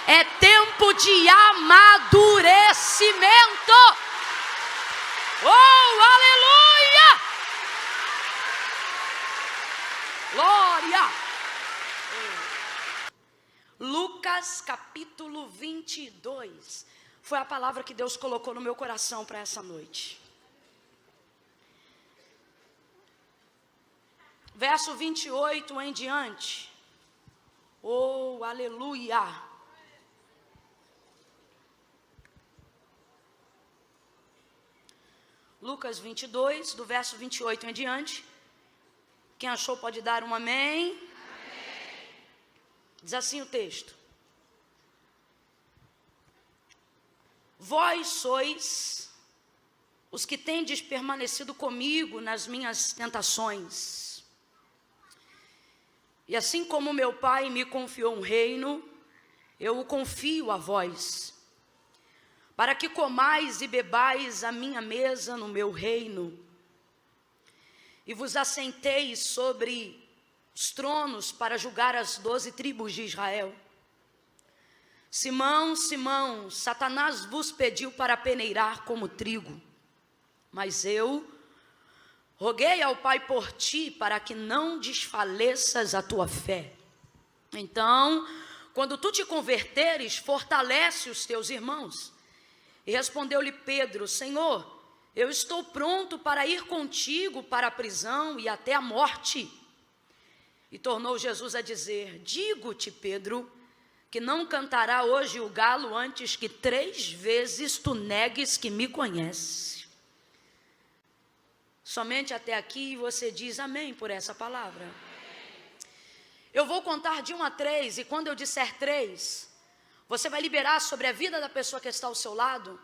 É tempo de amadurecimento. Oh, aleluia! Glória! Lucas capítulo 22. Foi a palavra que Deus colocou no meu coração para essa noite. Verso 28 em diante. Oh, aleluia! Lucas 22, do verso 28 em diante. Quem achou pode dar um amém. Amém. Diz assim o texto. Vós sois os que tendes permanecido comigo nas minhas tentações. E assim como meu Pai me confiou um reino, eu o confio a vós, para que comais e bebais a minha mesa no meu reino, e vos assenteis sobre os tronos para julgar as 12 tribos de Israel. Simão, Simão, Satanás vos pediu para peneirar como trigo, mas eu roguei ao Pai por ti, para que não desfaleças a tua fé. Então, quando tu te converteres, fortalece os teus irmãos. E respondeu-lhe Pedro: Senhor, eu estou pronto para ir contigo para a prisão e até a morte. E tornou Jesus a dizer: digo-te, Pedro, que não cantará hoje o galo antes que 3 vezes tu negues que me conheces. Somente até aqui você diz amém por essa palavra. Eu vou contar de 1 a 3, e quando eu disser 3, você vai liberar sobre a vida da pessoa que está ao seu lado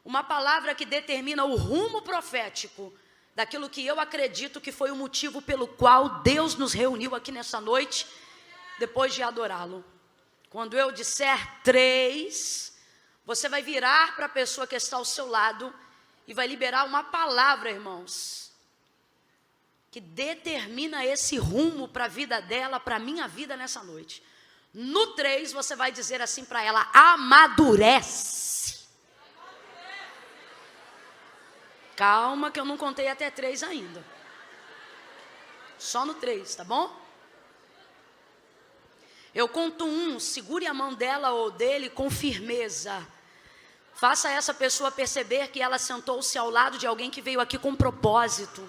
uma palavra que determina o rumo profético daquilo que eu acredito que foi o motivo pelo qual Deus nos reuniu aqui nessa noite, depois de adorá-lo. Quando eu disser 3, você vai virar para a pessoa que está ao seu lado e vai liberar uma palavra, irmãos, que determina esse rumo para a vida dela, para a minha vida nessa noite. No 3, você vai dizer assim para ela: amadurece. Calma que eu não contei até 3 ainda. Só no 3, tá bom? Eu conto 1, segure a mão dela ou dele com firmeza. Faça essa pessoa perceber que ela sentou-se ao lado de alguém que veio aqui com propósito.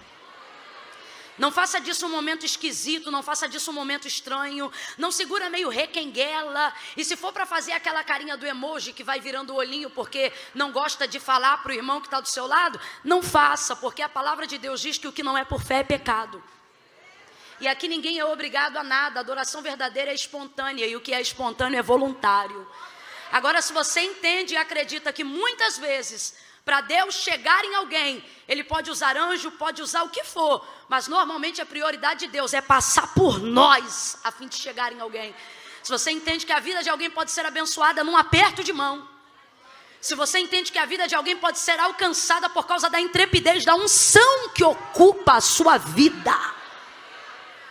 Não faça disso um momento esquisito, não faça disso um momento estranho. Não segura meio requenguela. E se for para fazer aquela carinha do emoji que vai virando o olhinho porque não gosta de falar para o irmão que está do seu lado, não faça, porque a palavra de Deus diz que o que não é por fé é pecado. E aqui ninguém é obrigado a nada. A adoração verdadeira é espontânea, e o que é espontâneo é voluntário. Agora, se você entende e acredita que muitas vezes, para Deus chegar em alguém, Ele pode usar anjo, pode usar o que for, mas normalmente a prioridade de Deus é passar por nós, a fim de chegar em alguém. Se você entende que a vida de alguém pode ser abençoada num aperto de mão, se você entende que a vida de alguém pode ser alcançada por causa da intrepidez, da unção que ocupa a sua vida,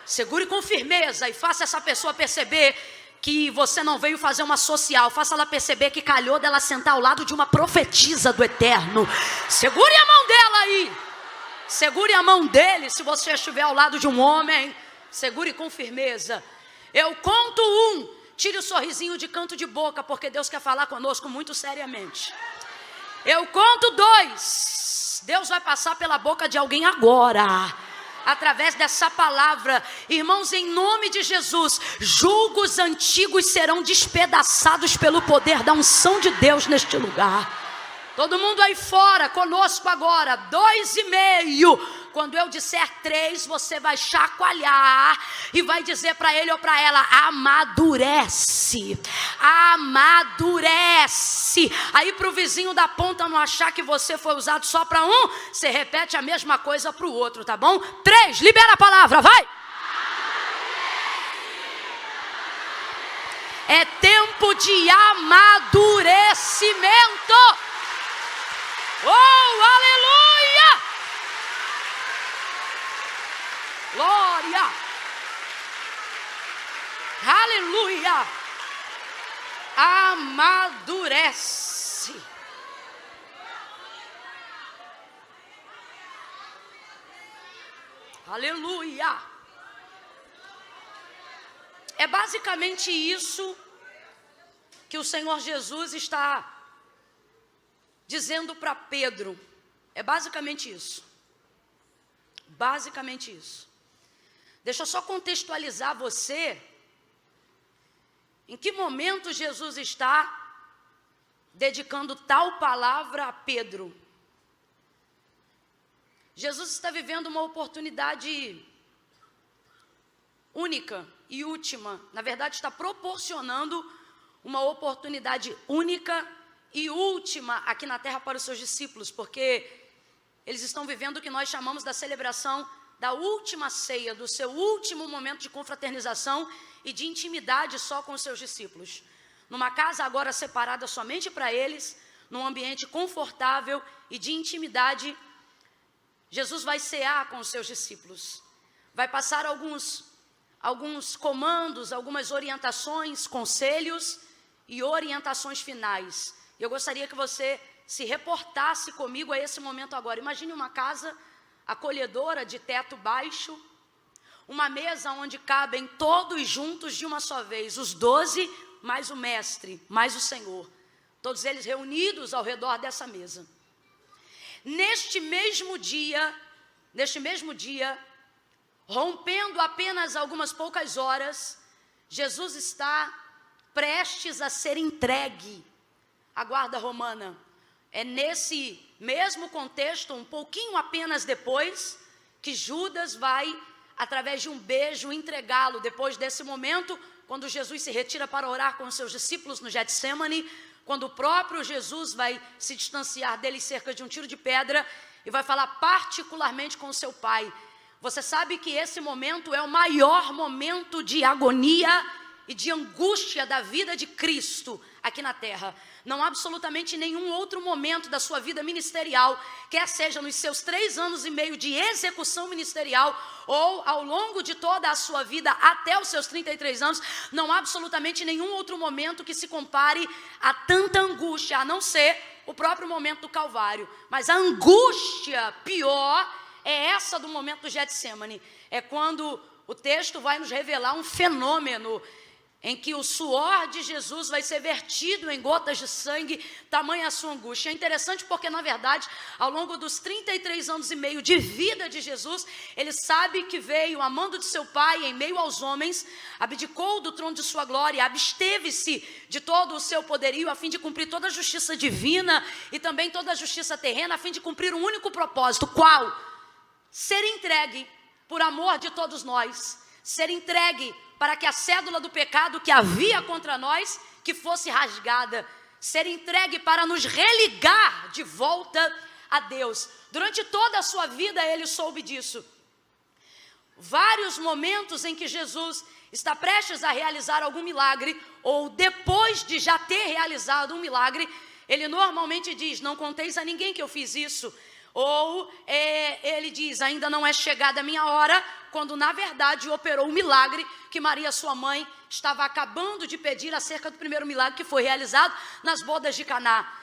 segure com firmeza e faça essa pessoa perceber que você não veio fazer uma social. Faça ela perceber que calhou dela sentar ao lado de uma profetisa do eterno. Segure a mão dela aí. Segure a mão dele. Se você estiver ao lado de um homem, segure com firmeza. Eu conto 1. Tire o sorrisinho de canto de boca, porque Deus quer falar conosco muito seriamente. Eu conto 2. Deus vai passar pela boca de alguém agora, através dessa palavra. Irmãos, em nome de Jesus, julgos antigos serão despedaçados pelo poder da unção de Deus neste lugar. Todo mundo aí fora, conosco agora, 2,5. Quando eu disser 3, você vai chacoalhar e vai dizer para ele ou para ela: amadurece, amadurece. Aí para o vizinho da ponta não achar que você foi usado só para um, você repete a mesma coisa para o outro, tá bom? 3, libera a palavra, vai. É tempo de amadurecimento. Oh, aleluia! Glória! Aleluia! amadurece. Aleluia. É basicamente isso que o Senhor Jesus está dizendo para Pedro. É basicamente isso. Basicamente isso. Deixa eu só contextualizar você. Em que momento Jesus está dedicando tal palavra a Pedro? Jesus está vivendo uma oportunidade única e última. Na verdade, está proporcionando uma oportunidade única e última aqui na terra para os seus discípulos, porque eles estão vivendo o que nós chamamos da celebração da última ceia, do seu último momento de confraternização e de intimidade só com os seus discípulos. Numa casa agora separada somente para eles, num ambiente confortável e de intimidade, Jesus vai cear com os seus discípulos. Vai passar alguns comandos, algumas orientações, conselhos e orientações finais. Eu gostaria que você se reportasse comigo a esse momento agora. Imagine uma casa acolhedora de teto baixo, uma mesa onde cabem todos juntos de uma só vez, os 12 mais o mestre, mais o Senhor, todos eles reunidos ao redor dessa mesa. Neste mesmo dia, rompendo apenas algumas poucas horas, Jesus está prestes a ser entregue à guarda romana. É nesse mesmo contexto, um pouquinho apenas depois, que Judas vai, através de um beijo, entregá-lo. Depois desse momento, quando Jesus se retira para orar com os seus discípulos no Getsemane, quando o próprio Jesus vai se distanciar deles cerca de um tiro de pedra e vai falar particularmente com o seu Pai. Você sabe que esse momento é o maior momento de agonia e de angústia da vida de Cristo aqui na terra. Não há absolutamente nenhum outro momento da sua vida ministerial, quer seja nos seus 3 anos e meio de execução ministerial, ou ao longo de toda a sua vida até os seus 33 anos, não há absolutamente nenhum outro momento que se compare a tanta angústia, a não ser o próprio momento do Calvário. Mas a angústia pior é essa do momento do Getsemane. É quando o texto vai nos revelar um fenômeno em que o suor de Jesus vai ser vertido em gotas de sangue, tamanha a sua angústia. É interessante porque, na verdade, ao longo dos 33 anos e meio de vida de Jesus, ele sabe que veio amando de seu Pai em meio aos homens, abdicou do trono de sua glória, absteve-se de todo o seu poderio a fim de cumprir toda a justiça divina e também toda a justiça terrena, a fim de cumprir um único propósito. Qual? Ser entregue por amor de todos nós, ser entregue para que a cédula do pecado que havia contra nós, que fosse rasgada, ser entregue para nos religar de volta a Deus. Durante toda a sua vida ele soube disso. Vários momentos em que Jesus está prestes a realizar algum milagre, ou depois de já ter realizado um milagre, ele normalmente diz: não conteis a ninguém que eu fiz isso. Ou ele diz: ainda não é chegada a minha hora, quando na verdade operou um milagre que Maria, sua mãe, estava acabando de pedir acerca do primeiro milagre que foi realizado nas bodas de Caná.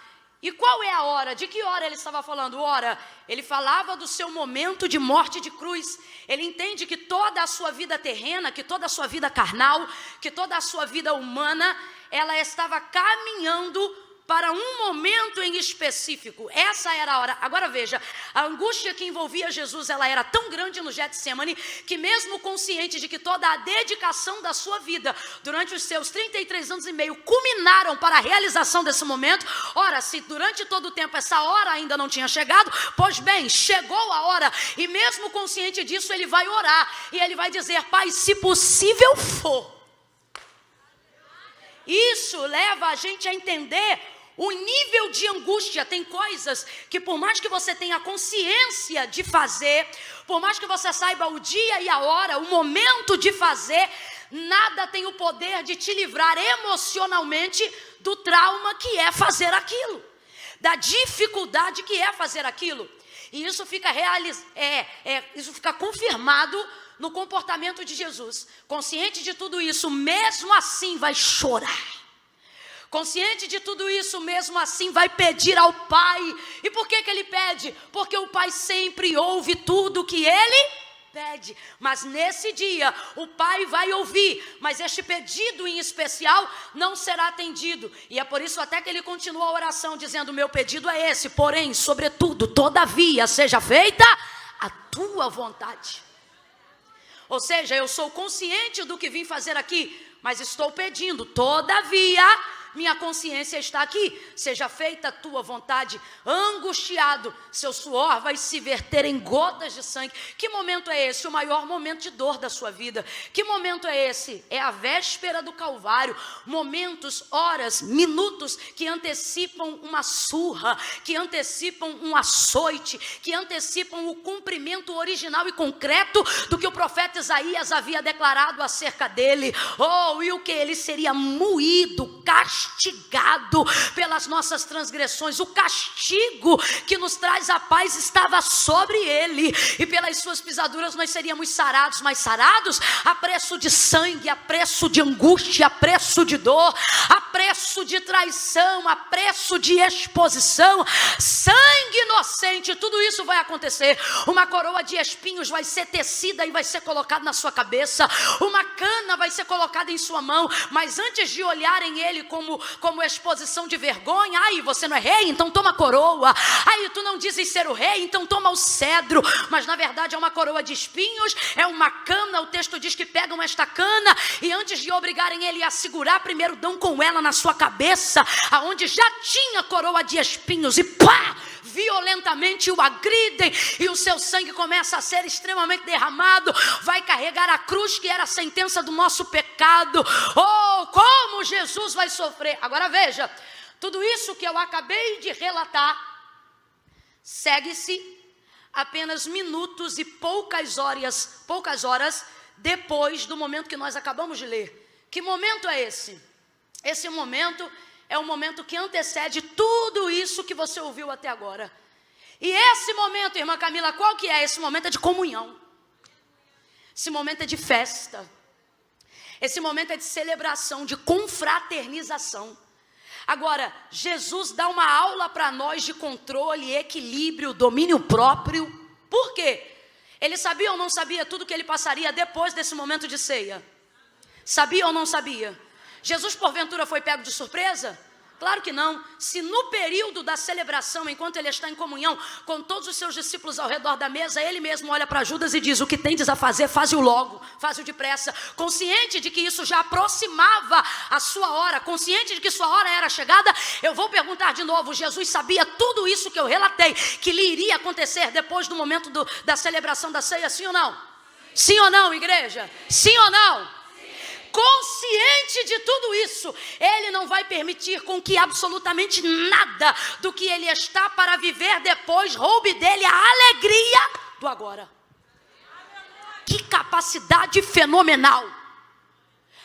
E qual é a hora? De que hora ele estava falando? Ora, ele falava do seu momento de morte de cruz. Ele entende que toda a sua vida terrena, que toda a sua vida carnal, que toda a sua vida humana, ela estava caminhando para um momento em específico. Essa era a hora. Agora veja, a angústia que envolvia Jesus, ela era tão grande no Getsemane, que mesmo consciente de que toda a dedicação da sua vida, durante os seus 33 anos e meio, culminaram para a realização desse momento. Ora, se durante todo o tempo essa hora ainda não tinha chegado, pois bem, chegou a hora, e mesmo consciente disso, ele vai orar, e ele vai dizer: Pai, se possível for. Isso leva a gente a entender o nível de angústia. Tem coisas que, por mais que você tenha consciência de fazer, por mais que você saiba o dia e a hora, o momento de fazer, nada tem o poder de te livrar emocionalmente do trauma que é fazer aquilo, da dificuldade que é fazer aquilo. E isso fica isso fica confirmado no comportamento de Jesus. Consciente de tudo isso, mesmo assim vai chorar. Consciente de tudo isso, mesmo assim vai pedir ao Pai. E por que ele pede? Porque o Pai sempre ouve tudo que ele pede. Mas nesse dia o Pai vai ouvir, mas este pedido em especial não será atendido. E é por isso até que ele continua a oração dizendo: meu pedido é esse, porém, sobretudo, todavia, seja feita a tua vontade. Ou seja, eu sou consciente do que vim fazer aqui, mas estou pedindo, todavia, minha consciência está aqui, seja feita a tua vontade. Angustiado, seu suor vai se verter em gotas de sangue. Que momento é esse? O maior momento de dor da sua vida. Que momento é esse? É a véspera do Calvário. Momentos, horas, minutos que antecipam uma surra, que antecipam um açoite, que antecipam o cumprimento original e concreto do que o profeta Isaías havia declarado acerca dele. Oh, e o que? Ele seria moído, castigado pelas nossas transgressões. O castigo que nos traz a paz estava sobre ele, e pelas suas pisaduras nós seríamos sarados. Mas sarados a preço de sangue, a preço de angústia, a preço de dor, a preço de traição, a preço de exposição. Sangue inocente, tudo isso vai acontecer. Uma coroa de espinhos vai ser tecida e vai ser colocada na sua cabeça. Uma cana vai ser colocada em sua mão. Mas antes de olharem ele como exposição de vergonha: ai, você não é rei? Então toma coroa. Ai, tu não dizes ser o rei? Então toma o cedro. Mas na verdade é uma coroa de espinhos, é uma cana. O texto diz que pegam esta cana e antes de obrigarem ele a segurar, primeiro dão com ela na sua cabeça, aonde já tinha coroa de espinhos, e pá! Violentamente o agridem, e o seu sangue começa a ser extremamente derramado. Vai carregar a cruz que era a sentença do nosso pecado. Oh, como Jesus vai sofrer. Agora veja, tudo isso que eu acabei de relatar segue-se apenas minutos e poucas horas depois do momento que nós acabamos de ler. Que momento é esse? Esse momento é o momento que antecede tudo isso que você ouviu até agora. E esse momento, irmã Camila, qual que é? Esse momento é de comunhão. Esse momento é de festa. Esse momento é de celebração, de confraternização. Agora, Jesus dá uma aula para nós de controle, equilíbrio, domínio próprio. Por quê? Ele sabia ou não sabia tudo que ele passaria depois desse momento de ceia? Sabia ou não sabia? Jesus porventura foi pego de surpresa? Claro que não. Se no período da celebração, enquanto ele está em comunhão com todos os seus discípulos ao redor da mesa, ele mesmo olha para Judas e diz: o que tendes a fazer, faze-o logo, faze-o depressa. Consciente de que isso já aproximava a sua hora, consciente de que sua hora era chegada, eu vou perguntar de novo: Jesus sabia tudo isso que eu relatei, que lhe iria acontecer depois do momento da celebração da ceia, sim ou não? Sim ou não, igreja? Sim ou não? Consciente de tudo isso, ele não vai permitir com que absolutamente nada do que ele está para viver depois roube dele a alegria do agora. Que capacidade fenomenal!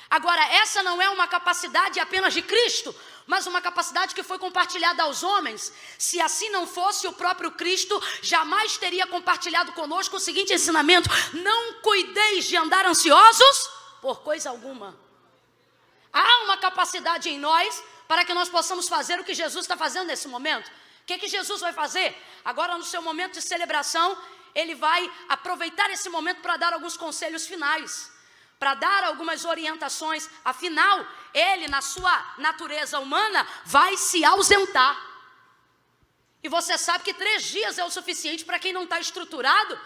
Agora, essa não é uma capacidade apenas de Cristo, mas uma capacidade que foi compartilhada aos homens. Se assim não fosse, o próprio Cristo jamais teria compartilhado conosco o seguinte ensinamento: não cuideis de andar ansiosos por coisa alguma. Há uma capacidade em nós para que nós possamos fazer o que Jesus está fazendo nesse momento. O que Jesus vai fazer? Agora, no seu momento de celebração, ele vai aproveitar esse momento para dar alguns conselhos finais, para dar algumas orientações. Afinal, ele, na sua natureza humana, vai se ausentar. E você sabe que 3 dias é o suficiente para quem não está estruturado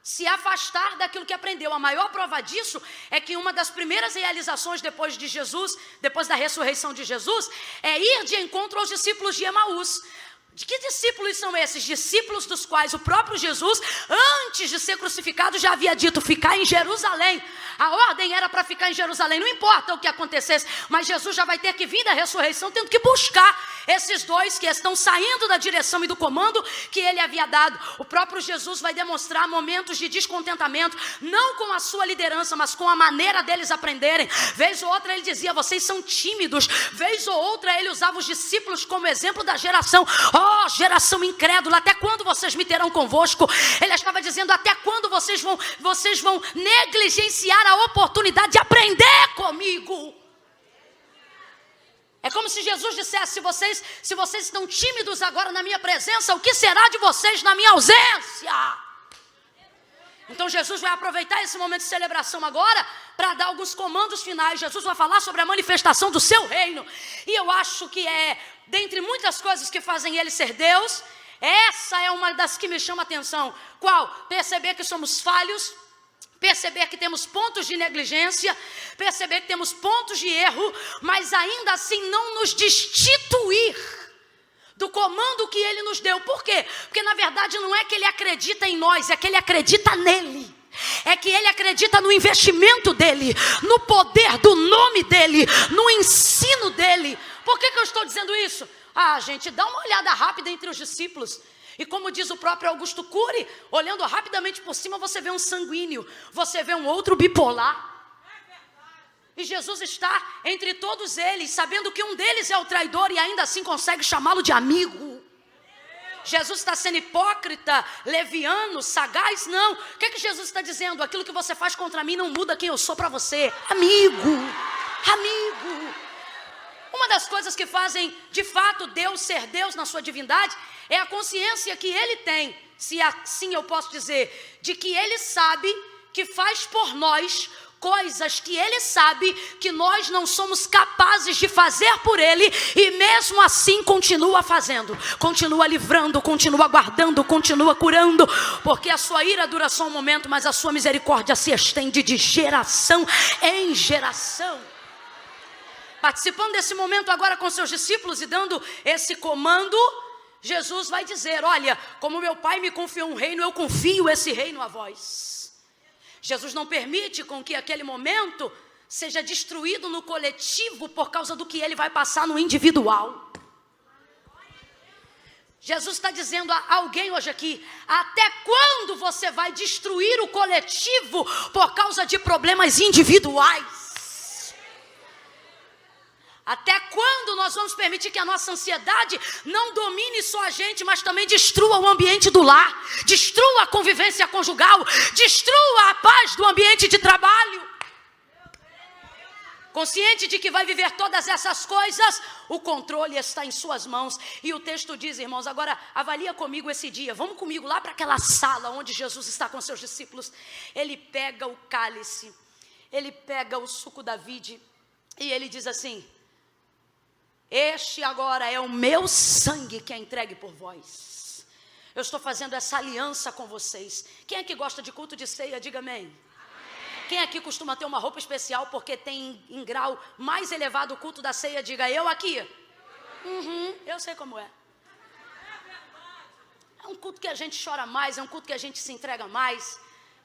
se afastar daquilo que aprendeu. A maior prova disso é que uma das primeiras realizações depois de Jesus, depois da ressurreição de Jesus, é ir de encontro aos discípulos de Emaús. De que discípulos são esses? Discípulos dos quais o próprio Jesus, antes de ser crucificado, já havia dito: ficar em Jerusalém. A ordem era para ficar em Jerusalém, não importa o que acontecesse, mas Jesus já vai ter que vir da ressurreição, tendo que buscar esses 2 que estão saindo da direção e do comando que ele havia dado. O próprio Jesus vai demonstrar momentos de descontentamento, não com a sua liderança, mas com a maneira deles aprenderem. Vez ou outra ele dizia: vocês são tímidos. Vez ou outra ele usava os discípulos como exemplo da geração. Oh, geração incrédula, até quando vocês me terão convosco? Ele estava dizendo: até quando vocês vão negligenciar a oportunidade de aprender comigo? É como se Jesus dissesse: se vocês estão tímidos agora na minha presença, o que será de vocês na minha ausência? Então Jesus vai aproveitar esse momento de celebração agora para dar alguns comandos finais. Jesus vai falar sobre a manifestação do seu reino. E eu acho que dentre muitas coisas que fazem ele ser Deus, essa é uma das que me chama a atenção. Qual? Perceber que somos falhos, perceber que temos pontos de negligência, perceber que temos pontos de erro, mas ainda assim não nos destituir do comando que ele nos deu. Por quê? Porque na verdade não é que ele acredita em nós, é que ele acredita nele. É que ele acredita no investimento dele, no poder do nome dele, no ensino dele. Por que eu estou dizendo isso? Gente, dá uma olhada rápida entre os discípulos. E como diz o próprio Augusto Cury, olhando rapidamente por cima, você vê um sanguíneo, você vê um outro bipolar. E Jesus está entre todos eles, sabendo que um deles é o traidor e ainda assim consegue chamá-lo de amigo. Jesus está sendo hipócrita, leviano, sagaz? Não. O que Jesus está dizendo? Aquilo que você faz contra mim não muda quem eu sou para você. Amigo. Uma das coisas que fazem de fato Deus ser Deus na sua divindade é a consciência que ele tem, se assim eu posso dizer, de que ele sabe que faz por nós coisas que ele sabe que nós não somos capazes de fazer por ele, e mesmo assim continua fazendo, continua livrando, continua guardando, continua curando, porque a sua ira dura só um momento, mas a sua misericórdia se estende de geração em geração. Participando desse momento agora com seus discípulos e dando esse comando, Jesus vai dizer: olha, como meu pai me confiou um reino, eu confio esse reino a vós. Jesus não permite com que aquele momento seja destruído no coletivo por causa do que ele vai passar no individual. Jesus está dizendo a alguém hoje aqui: até quando você vai destruir o coletivo por causa de problemas individuais? Até quando nós vamos permitir que a nossa ansiedade não domine só a gente, mas também destrua o ambiente do lar, destrua a convivência conjugal, destrua a paz do ambiente de trabalho? Consciente de que vai viver todas essas coisas, o controle está em suas mãos. E o texto diz, irmãos, agora avalia comigo esse dia. Vamos comigo lá para aquela sala onde Jesus está com seus discípulos. Ele pega o cálice, ele pega o suco da vide e ele diz assim: este agora é o meu sangue que é entregue por vós. Eu estou fazendo essa aliança com vocês. Quem é que gosta de culto de ceia? Diga amém. Quem aqui costuma ter uma roupa especial porque tem em grau mais elevado o culto da ceia? Diga eu aqui. Eu sei como é. É um culto que a gente chora mais, é um culto que a gente se entrega mais,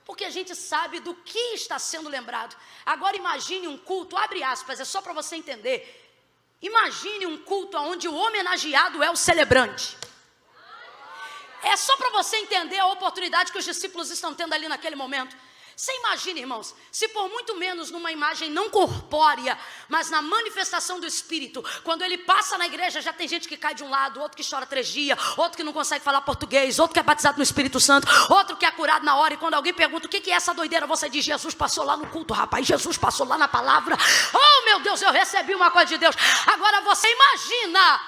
porque a gente sabe do que está sendo lembrado. Agora imagine um culto, abre aspas, é só para você entender. Imagine um culto onde o homenageado é o celebrante. É só para você entender a oportunidade que os discípulos estão tendo ali naquele momento. Você imagina, irmãos, se por muito menos numa imagem não corpórea, mas na manifestação do Espírito, quando ele passa na igreja, já tem gente que cai de um lado, outro que chora 3 dias, outro que não consegue falar português, outro que é batizado no Espírito Santo, outro que é curado na hora, e quando alguém pergunta o que é essa doideira, você diz: Jesus passou lá no culto, rapaz, Jesus passou lá na palavra. Oh meu Deus, eu recebi uma coisa de Deus. Agora você imagina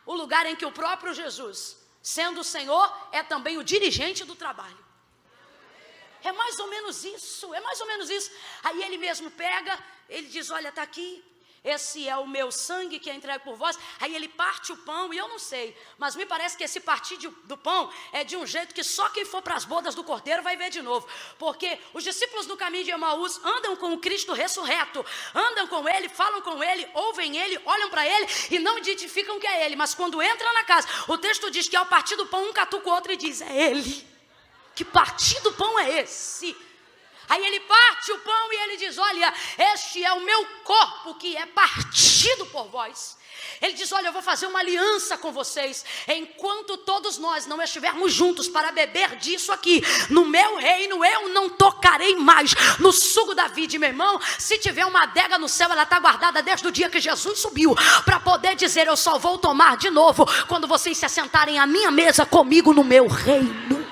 o lugar em que o próprio Jesus, sendo o Senhor, é também o dirigente do trabalho. É mais ou menos isso, é mais ou menos isso. Aí ele mesmo pega, ele diz: olha, está aqui, esse é o meu sangue que é entregue por vós. Aí ele parte o pão, e eu não sei, mas me parece que esse partir do pão é de um jeito que só quem for para as bodas do Cordeiro vai ver de novo. Porque os discípulos no caminho de Emaús andam com o Cristo ressurreto, andam com ele, falam com ele, ouvem ele, olham para ele e não identificam que é ele. Mas quando entram na casa, o texto diz que ao partir do pão um catuca o outro e diz: é ele. Que partir do pão é esse? Aí ele parte o pão e ele diz: olha, este é o meu corpo que é partido por vós. Ele diz: olha, eu vou fazer uma aliança com vocês. Enquanto todos nós não estivermos juntos para beber disso aqui, no meu reino eu não tocarei mais no suco da vide, meu irmão. Se tiver uma adega no céu, ela está guardada desde o dia que Jesus subiu, para poder dizer: eu só vou tomar de novo quando vocês se assentarem à minha mesa comigo no meu reino.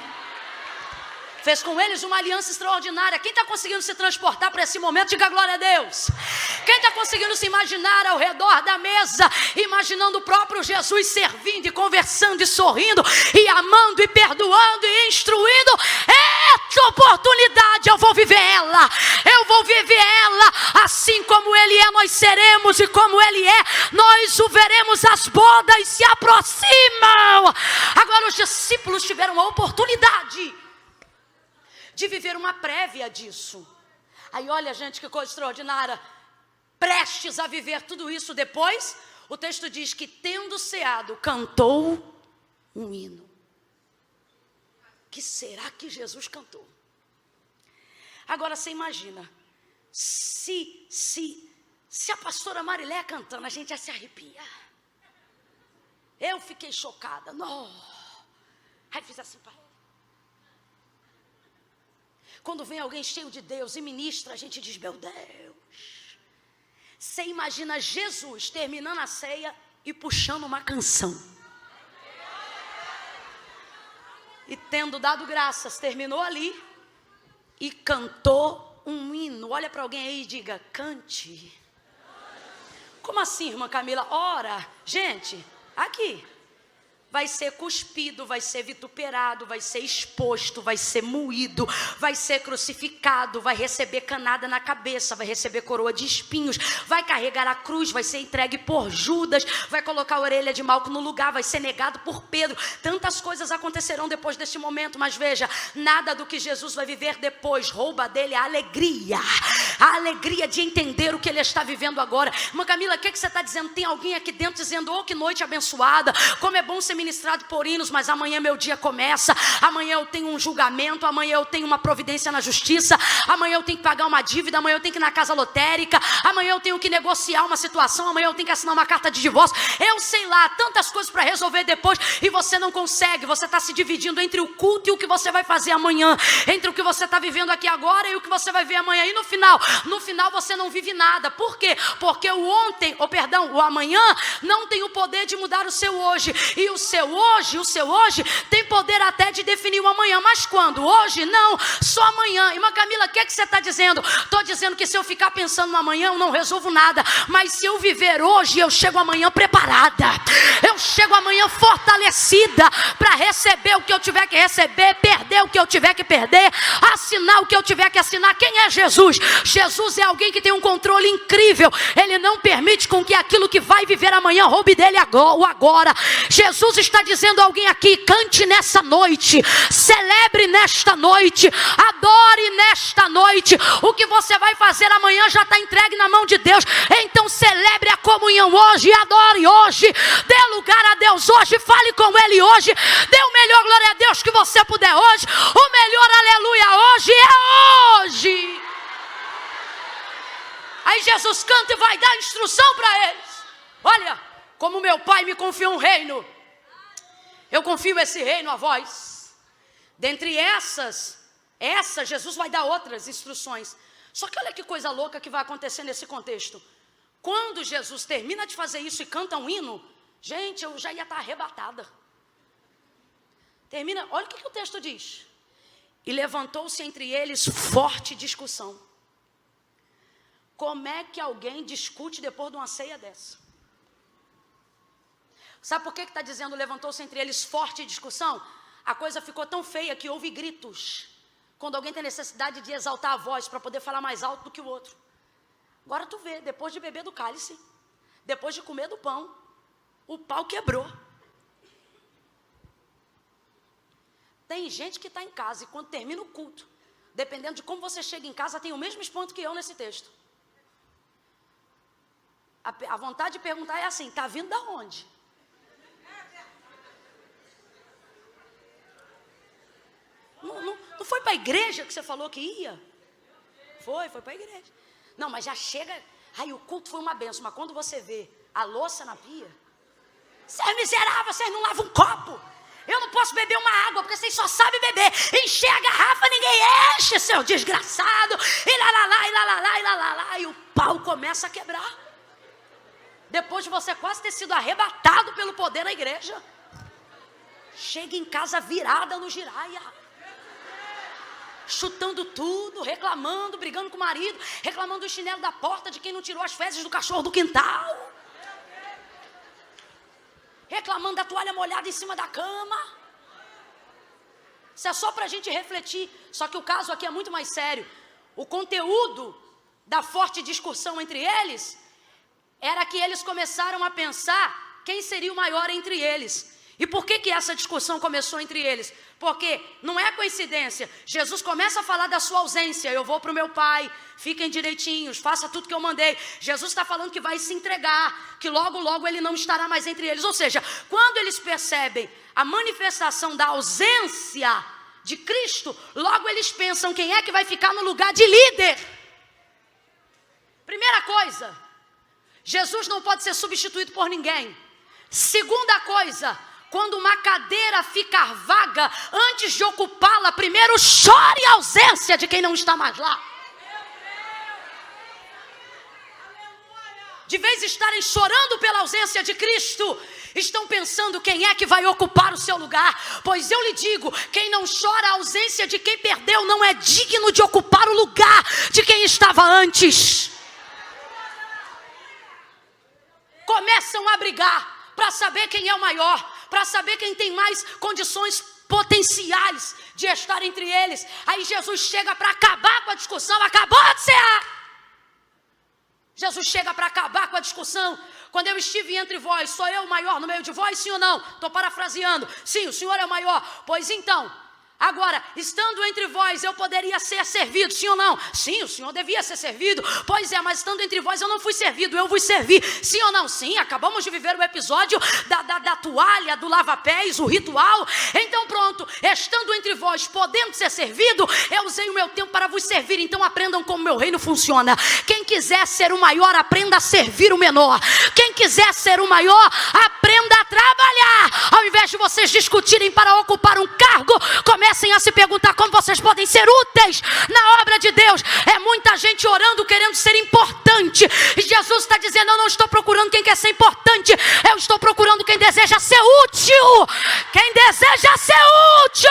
Fez com eles uma aliança extraordinária. Quem está conseguindo se transportar para esse momento, diga glória a Deus. Quem está conseguindo se imaginar ao redor da mesa, imaginando o próprio Jesus servindo e conversando e sorrindo e amando e perdoando e instruindo, essa oportunidade eu vou viver ela. Eu vou viver ela assim como Ele é, nós seremos, e como Ele é, nós o veremos. As bodas se aproximam. Agora os discípulos tiveram a oportunidade de viver uma prévia disso. Aí olha, gente, que coisa extraordinária. Prestes a viver tudo isso depois, o texto diz que, tendo ceado, cantou um hino. Que será que Jesus cantou? Agora você imagina, se a pastora Marilé cantando, a gente já se arrepia. Eu fiquei chocada. Não. Aí fiz assim para ele. Quando vem alguém cheio de Deus e ministra, a gente diz, meu Deus. Você imagina Jesus terminando a ceia e puxando uma canção. E tendo dado graças, terminou ali e cantou um hino. Olha para alguém aí e diga, cante. Como assim, irmã Camila? Ora, gente, aqui. Vai ser cuspido, vai ser vituperado, vai ser exposto, vai ser moído, vai ser crucificado, vai receber canada na cabeça, vai receber coroa de espinhos, vai carregar a cruz, vai ser entregue por Judas, vai colocar a orelha de Malco no lugar, vai ser negado por Pedro. Tantas coisas acontecerão depois deste momento, mas veja, nada do que Jesus vai viver depois rouba dele a alegria de entender o que ele está vivendo agora. Irmã Camila, o que você está dizendo? Tem alguém aqui dentro dizendo, oh, que noite abençoada, como é bom ser ministrado por hinos, mas amanhã meu dia começa, amanhã eu tenho um julgamento, amanhã eu tenho uma providência na justiça, amanhã eu tenho que pagar uma dívida, amanhã eu tenho que ir na casa lotérica, amanhã eu tenho que negociar uma situação, amanhã eu tenho que assinar uma carta de divórcio, eu sei lá, tantas coisas para resolver depois, e você não consegue, você está se dividindo entre o culto e o que você vai fazer amanhã, entre o que você está vivendo aqui agora e o que você vai ver amanhã, e no final você não vive nada. Por quê? Porque o amanhã não tem o poder de mudar o seu hoje, e o seu hoje tem poder até de definir o amanhã, mas quando? Hoje? Não, só amanhã. Irmã Camila, o que você está dizendo? Estou dizendo que se eu ficar pensando no amanhã, eu não resolvo nada, mas se eu viver hoje, eu chego amanhã preparada, eu chego amanhã fortalecida, para receber o que eu tiver que receber, perder o que eu tiver que perder, assinar o que eu tiver que assinar. Quem é Jesus? Jesus é alguém que tem um controle incrível, ele não permite com que aquilo que vai viver amanhã roube dele agora. Jesus está dizendo a alguém aqui, cante nessa noite, celebre nesta noite, adore nesta noite, o que você vai fazer amanhã já está entregue na mão de Deus, então celebre a comunhão hoje, adore hoje, dê lugar a Deus hoje, fale com Ele hoje, dê o melhor glória a Deus que você puder hoje, o melhor aleluia hoje é hoje. Aí Jesus canta e vai dar instrução para eles. Olha, como meu pai me confiou um reino, eu confio esse reino a vós. Dentre essas Jesus vai dar outras instruções. Só que olha que coisa louca que vai acontecer nesse contexto. Quando Jesus termina de fazer isso e canta um hino, gente, eu já ia estar arrebatada. Termina, olha o que o texto diz. E levantou-se entre eles forte discussão. Como é que alguém discute depois de uma ceia dessa? Sabe por que está dizendo levantou-se entre eles forte discussão? A coisa ficou tão feia que houve gritos. Quando alguém tem necessidade de exaltar a voz para poder falar mais alto do que o outro. Agora tu vê, depois de beber do cálice, depois de comer do pão, o pau quebrou. Tem gente que está em casa e quando termina o culto, dependendo de como você chega em casa, tem o mesmo espanto que eu nesse texto. A vontade de perguntar é assim, está vindo da onde? Não foi para a igreja que você falou que ia? Foi para a igreja. Não, mas já chega, aí o culto foi uma benção, mas quando você vê a louça na pia, você é miserável, vocês não lavam um copo. Eu não posso beber uma água, porque vocês só sabem beber. Encher a garrafa, ninguém enche, seu desgraçado. E lá, e o pau começa a quebrar. Depois de você quase ter sido arrebatado pelo poder da igreja, chega em casa virada no giraia. chutando tudo, reclamando, brigando com o marido, reclamando do chinelo da porta de quem não tirou as fezes do cachorro do quintal, reclamando da toalha molhada em cima da cama. Isso é só para a gente refletir. Só que o caso aqui é muito mais sério. O conteúdo da forte discussão entre eles era que eles começaram a pensar quem seria o maior entre eles. E por que essa discussão começou entre eles? Porque não é coincidência. Jesus começa a falar da sua ausência. Eu vou para o meu pai, fiquem direitinhos, faça tudo que eu mandei. Jesus está falando que vai se entregar, que logo, logo ele não estará mais entre eles. Ou seja, quando eles percebem a manifestação da ausência de Cristo, logo eles pensam quem é que vai ficar no lugar de líder. Primeira coisa, Jesus não pode ser substituído por ninguém. Segunda coisa, quando uma cadeira ficar vaga, antes de ocupá-la, primeiro chore a ausência de quem não está mais lá. De vez em estarem chorando pela ausência de Cristo, estão pensando quem é que vai ocupar o seu lugar. Pois eu lhe digo, quem não chora a ausência de quem perdeu não é digno de ocupar o lugar de quem estava antes. Começam a brigar para saber quem é o maior, para saber quem tem mais condições potenciais de estar entre eles. Aí Jesus chega para acabar com a discussão. Acabou de ser. Jesus chega para acabar com a discussão. Quando eu estive entre vós, sou eu o maior no meio de vós, sim ou não? Estou parafraseando. Sim, o Senhor é o maior. Pois então, agora, estando entre vós, eu poderia ser servido, sim ou não? Sim, o Senhor devia ser servido. Pois é, mas estando entre vós, eu não fui servido, eu vos servi. Sim ou não? Sim, acabamos de viver o episódio da toalha, do lava-pés, o ritual. Então pronto, estando entre vós, podendo ser servido, eu usei o meu tempo para vos servir. Então aprendam como meu reino funciona. Quem quiser ser o maior, aprenda a servir o menor. Quem quiser ser o maior, aprenda a trabalhar. Ao invés de vocês discutirem para ocupar um cargo, comecem a se perguntar como vocês podem ser úteis na obra de Deus. É muita gente orando, querendo ser importante. E Jesus está dizendo, eu não estou procurando quem quer ser importante. Eu estou procurando quem deseja ser útil. Quem deseja ser útil.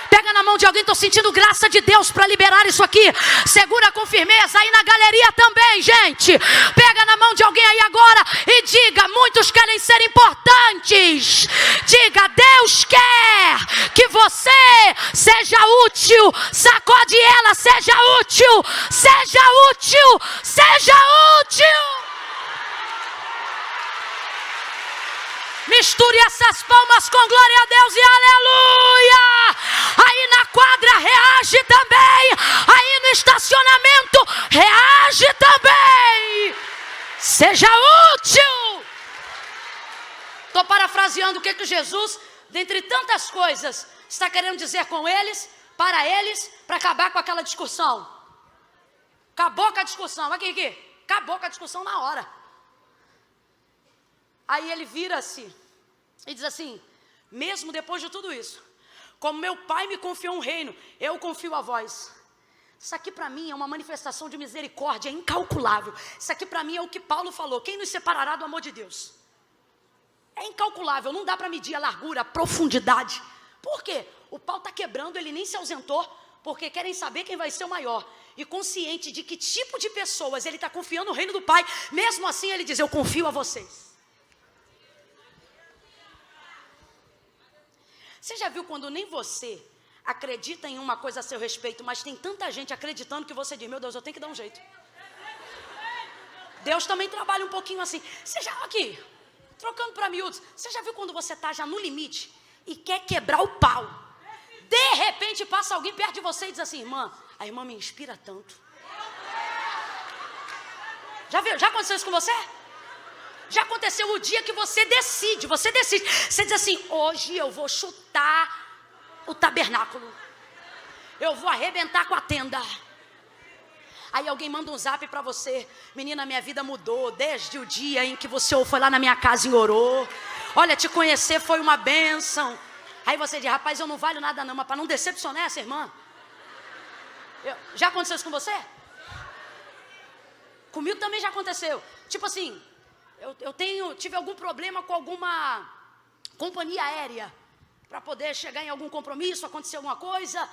Pega na mão de alguém, estou sentindo graça de Deus para liberar isso aqui. Segura com firmeza, aí na galeria também, gente. Pega na mão de alguém aí agora e diga, muitos querem ser importantes. Diga, Deus quer que você seja útil. Sacode ela, seja útil. Seja útil, seja útil. Misture essas palmas com glória a Deus e aleluia. Aí na quadra reage também. Aí no estacionamento reage também. Seja útil. Estou parafraseando o que Jesus, dentre tantas coisas, está querendo dizer com eles, para acabar com aquela discussão. Acabou com a discussão. Aqui. Acabou com a discussão na hora. Aí ele vira-se e diz assim, mesmo depois de tudo isso, como meu pai me confiou um reino, eu confio a vós. Isso aqui para mim é uma manifestação de misericórdia incalculável. Isso aqui para mim é o que Paulo falou, quem nos separará do amor de Deus? É incalculável, não dá para medir a largura, a profundidade. Por quê? O pau está quebrando, ele nem se ausentou, porque querem saber quem vai ser o maior. E consciente de que tipo de pessoas ele está confiando no reino do Pai, mesmo assim ele diz, eu confio a vocês. Você já viu quando nem você acredita em uma coisa a seu respeito, mas tem tanta gente acreditando que você diz, meu Deus, eu tenho que dar um jeito. Deus também trabalha um pouquinho assim. Você já, aqui, trocando para miúdos, você já viu quando você está já no limite e quer quebrar o pau? De repente passa alguém perto de você e diz assim, irmã, a irmã me inspira tanto. Já viu? Já aconteceu isso com você? Já aconteceu o dia que você decide. Você diz assim, hoje eu vou chutar o tabernáculo. Eu vou arrebentar com a tenda. Aí alguém manda um zap para você. Menina, minha vida mudou desde o dia em que você foi lá na minha casa e orou. Olha, te conhecer foi uma bênção. Aí você diz, rapaz, eu não valho nada não, mas para não decepcionar essa irmã. Já aconteceu isso com você? Comigo também já aconteceu. Tipo assim, eu tive algum problema com alguma companhia aérea. para poder chegar em algum compromisso, acontecer alguma coisa.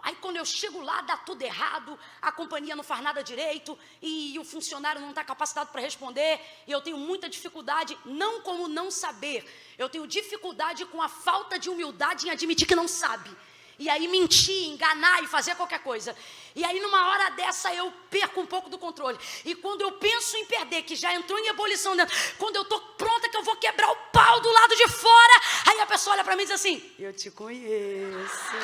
Aí quando eu chego lá, dá tudo errado, a companhia não faz nada direito, e o funcionário não está capacitado para responder, e eu tenho muita dificuldade, não como não saber, eu tenho dificuldade com a falta de humildade em admitir que não sabe. E aí mentir, enganar e fazer qualquer coisa. E aí numa hora dessa eu perco um pouco do controle. E quando eu penso em perder, que já entrou em ebulição dentro, quando eu estou pronta que eu vou quebrar o pau do lado de fora, aí a pessoa olha para mim e diz assim: eu te conheço.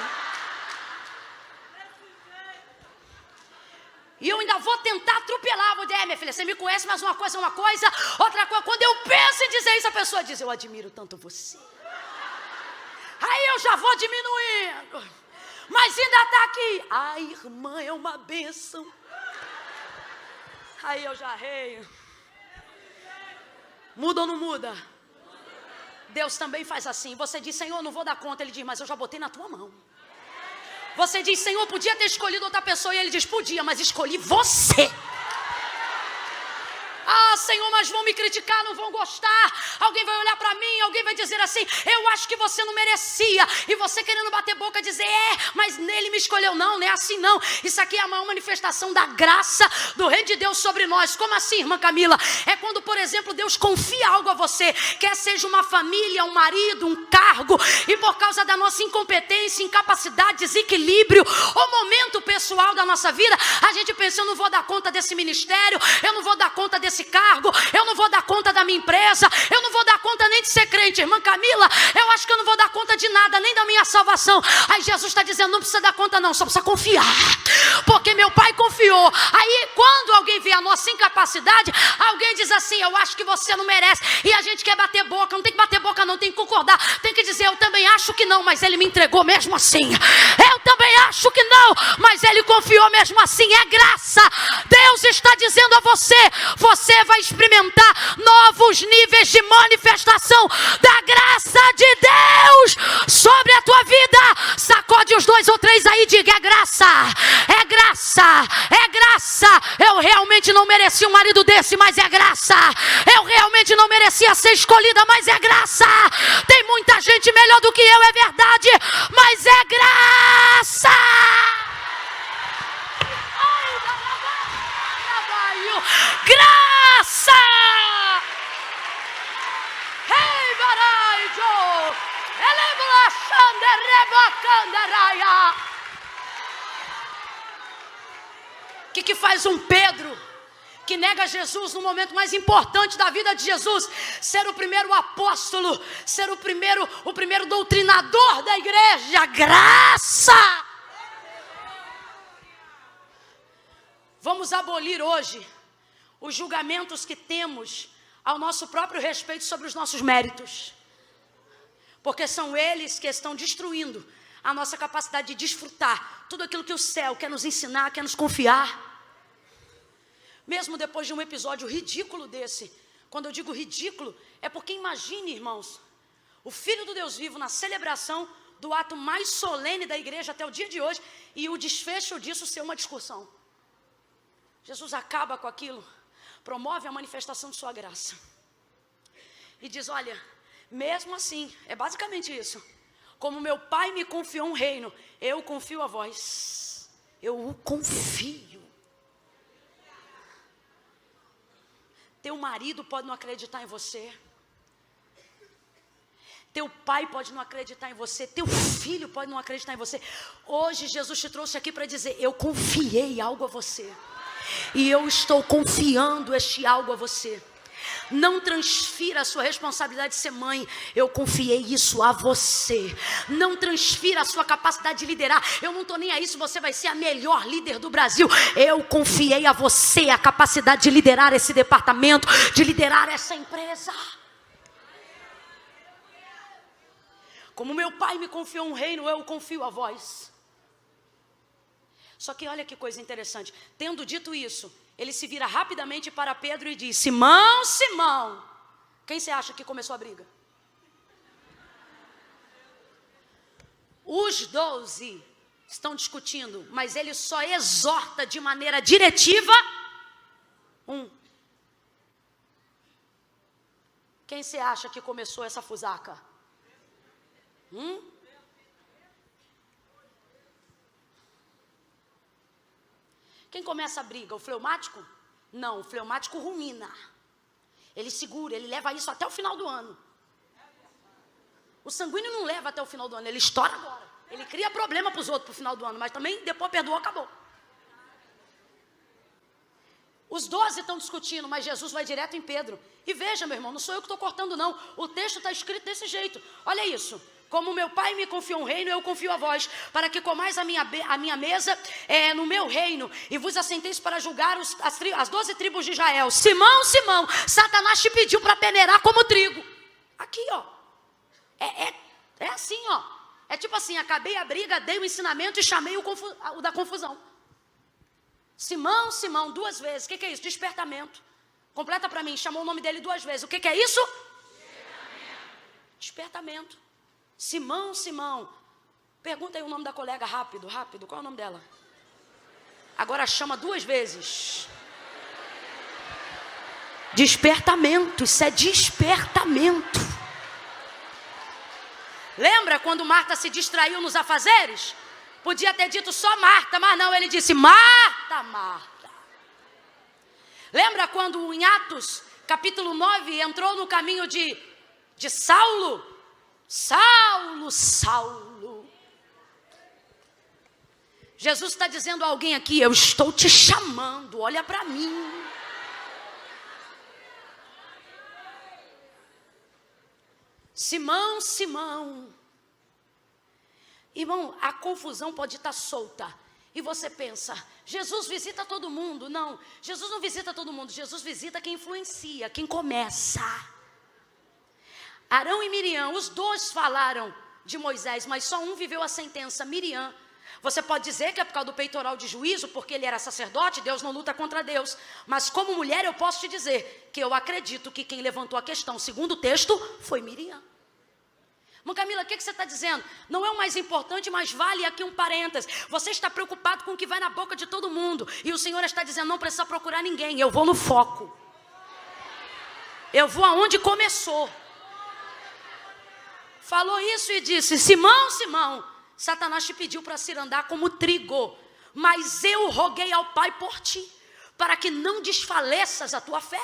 E eu ainda vou tentar atropelar. Vou dizer: minha filha, você me conhece, mas uma coisa é uma coisa, outra coisa. Quando eu penso em dizer isso, a pessoa diz: eu admiro tanto você. Aí eu já vou diminuindo. Mas ainda está aqui: a irmã é uma bênção. Aí eu já reio. Muda ou não muda? Deus também faz assim. Você diz: Senhor, não vou dar conta. Ele diz: mas eu já botei na tua mão. Você diz: Senhor, podia ter escolhido outra pessoa. E ele diz: podia, mas escolhi você. Ah, Senhor, mas vão me criticar, não vão gostar. Alguém vai olhar para mim, alguém vai dizer assim: eu acho que você não merecia. E você querendo bater boca, dizer: mas nele me escolheu. Não, não é assim não. Isso aqui é a maior manifestação da graça do Reino de Deus sobre nós. Como assim, irmã Camila? É quando, por exemplo, Deus confia algo a você, quer seja uma família, um marido, um cargo, e por causa da nossa incompetência, incapacidade, desequilíbrio, o momento pessoal da nossa vida, a gente pensa: eu não vou dar conta desse ministério, eu não vou dar conta desse cargo, eu não vou dar conta da minha empresa, eu não vou dar conta nem de ser crente. Irmã Camila, eu acho que eu não vou dar conta de nada, nem da minha salvação. Aí Jesus está dizendo: não precisa dar conta não, só precisa confiar, porque meu Pai confiou. Aí quando alguém vê a nossa incapacidade, alguém diz assim: eu acho que você não merece, e a gente quer bater boca. Não tem que bater boca não, tem que concordar, tem que dizer: eu também acho que não, mas Ele me entregou mesmo assim. Eu também acho que não, mas Ele confiou mesmo assim. É graça. Deus está dizendo a você: você vai experimentar novos níveis de manifestação da graça de Deus sobre a tua vida. Sacode os 2 ou 3 aí e diga: é graça, é graça, é graça. Eu realmente não merecia um marido desse, mas é graça. Eu realmente não merecia ser escolhida, mas é graça. Tem muita gente melhor do que eu, é verdade, mas é graça. Graça! Ei, baraijo! Eleblaxande rebacandaraia! O que faz um Pedro que nega Jesus no momento mais importante da vida de Jesus, ser o primeiro apóstolo, ser o primeiro doutrinador da igreja? Graça! Vamos abolir hoje os julgamentos que temos ao nosso próprio respeito sobre os nossos méritos, porque são eles que estão destruindo a nossa capacidade de desfrutar tudo aquilo que o céu quer nos ensinar, quer nos confiar. Mesmo depois de um episódio ridículo desse, quando eu digo ridículo, é porque imagine, irmãos, o Filho do Deus vivo na celebração do ato mais solene da igreja até o dia de hoje, e o desfecho disso ser uma discussão. Jesus acaba com aquilo, promove a manifestação de sua graça e diz: olha, mesmo assim, é basicamente isso, como meu Pai me confiou um reino, eu confio a vós, eu o confio. Teu marido pode não acreditar em você, teu pai pode não acreditar em você, teu filho pode não acreditar em você. Hoje Jesus te trouxe aqui para dizer: eu confiei algo a você, e eu estou confiando este algo a você. Não transfira a sua responsabilidade de ser mãe. Eu confiei isso a você. Não transfira a sua capacidade de liderar. Eu não estou nem aí se você vai ser a melhor líder do Brasil. Eu confiei a você a capacidade de liderar esse departamento, de liderar essa empresa. Como meu Pai me confiou um reino, eu confio a vós. Só que olha que coisa interessante. Tendo dito isso, ele se vira rapidamente para Pedro e diz: Simão, Simão, quem você acha que começou a briga? Os 12 estão discutindo, mas ele só exorta de maneira diretiva um. Quem você acha que começou essa fusaca? Quem começa a briga? O fleumático? Não, o fleumático rumina. Ele segura, ele leva isso até o final do ano. O sanguíneo não leva até o final do ano, ele estoura agora. Ele cria problema para os outros para o final do ano, mas também depois perdoou, acabou. Os 12 estão discutindo, mas Jesus vai direto em Pedro. E veja, meu irmão, não sou eu que estou cortando, não. O texto está escrito desse jeito. Olha isso. Como meu pai me confiou um reino, eu confio a vós, para que comais a minha mesa no meu reino, e vos assenteis para julgar as 12 tribos de Israel. Simão, Simão, Satanás te pediu para peneirar como trigo. Aqui, ó. É assim, ó. É tipo assim, acabei a briga, dei o ensinamento e chamei o da confusão. Simão, Simão, 2 vezes. O que é isso? Despertamento. Completa para mim, chamou o nome dele 2 vezes. O que é isso? Despertamento. Simão, Simão. Pergunta aí o nome da colega, rápido. Qual é o nome dela? Agora chama 2 vezes. Despertamento, isso é despertamento. Lembra quando Marta se distraiu nos afazeres? Podia ter dito só Marta, mas não, ele disse Marta, Marta. Lembra quando em Atos, capítulo 9, entrou no caminho de Saulo? Saulo, Saulo. Jesus está dizendo a alguém aqui, eu estou te chamando, olha para mim. Simão, Simão. Irmão, a confusão pode estar solta. E você pensa, Jesus visita todo mundo. Não, Jesus não visita todo mundo. Jesus visita quem influencia, quem começa. Arão e Miriam, os 2 falaram de Moisés, mas só um viveu a sentença, Miriam. Você pode dizer que é por causa do peitoral de juízo, porque ele era sacerdote, Deus não luta contra Deus. Mas como mulher eu posso te dizer que eu acredito que quem levantou a questão, segundo o texto, foi Miriam. Irmã Camila, o que você está dizendo? Não é o mais importante, mas vale aqui um parênteses. Você está preocupado com o que vai na boca de todo mundo. E o Senhor está dizendo, não precisa procurar ninguém. Eu vou no foco. Eu vou aonde começou. Falou isso e disse, Simão, Simão, Satanás te pediu para se andar como trigo. Mas eu roguei ao Pai por ti, para que não desfaleças a tua fé.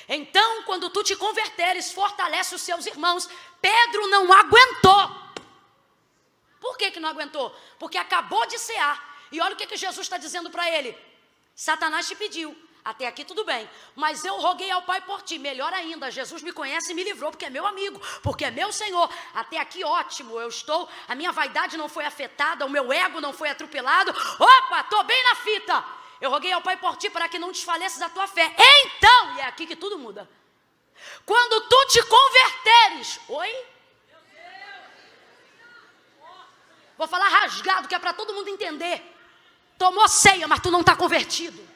Então, quando tu te converteres, fortalece os seus irmãos. Pedro não aguentou. Por que não aguentou? Porque acabou de cear. E olha o que Jesus está dizendo para ele. Satanás te pediu. Até aqui tudo bem. Mas eu roguei ao Pai por ti. Melhor ainda, Jesus me conhece e me livrou, porque é meu amigo, porque é meu Senhor. Até aqui ótimo, a minha vaidade não foi afetada, o meu ego não foi atropelado. Opa, estou bem na fita. Eu roguei ao Pai por ti para que não desfaleças a tua fé. Então, e é aqui que tudo muda. Quando tu te converteres, oi? Vou falar rasgado, que é para todo mundo entender. Tomou ceia, mas tu não está convertido.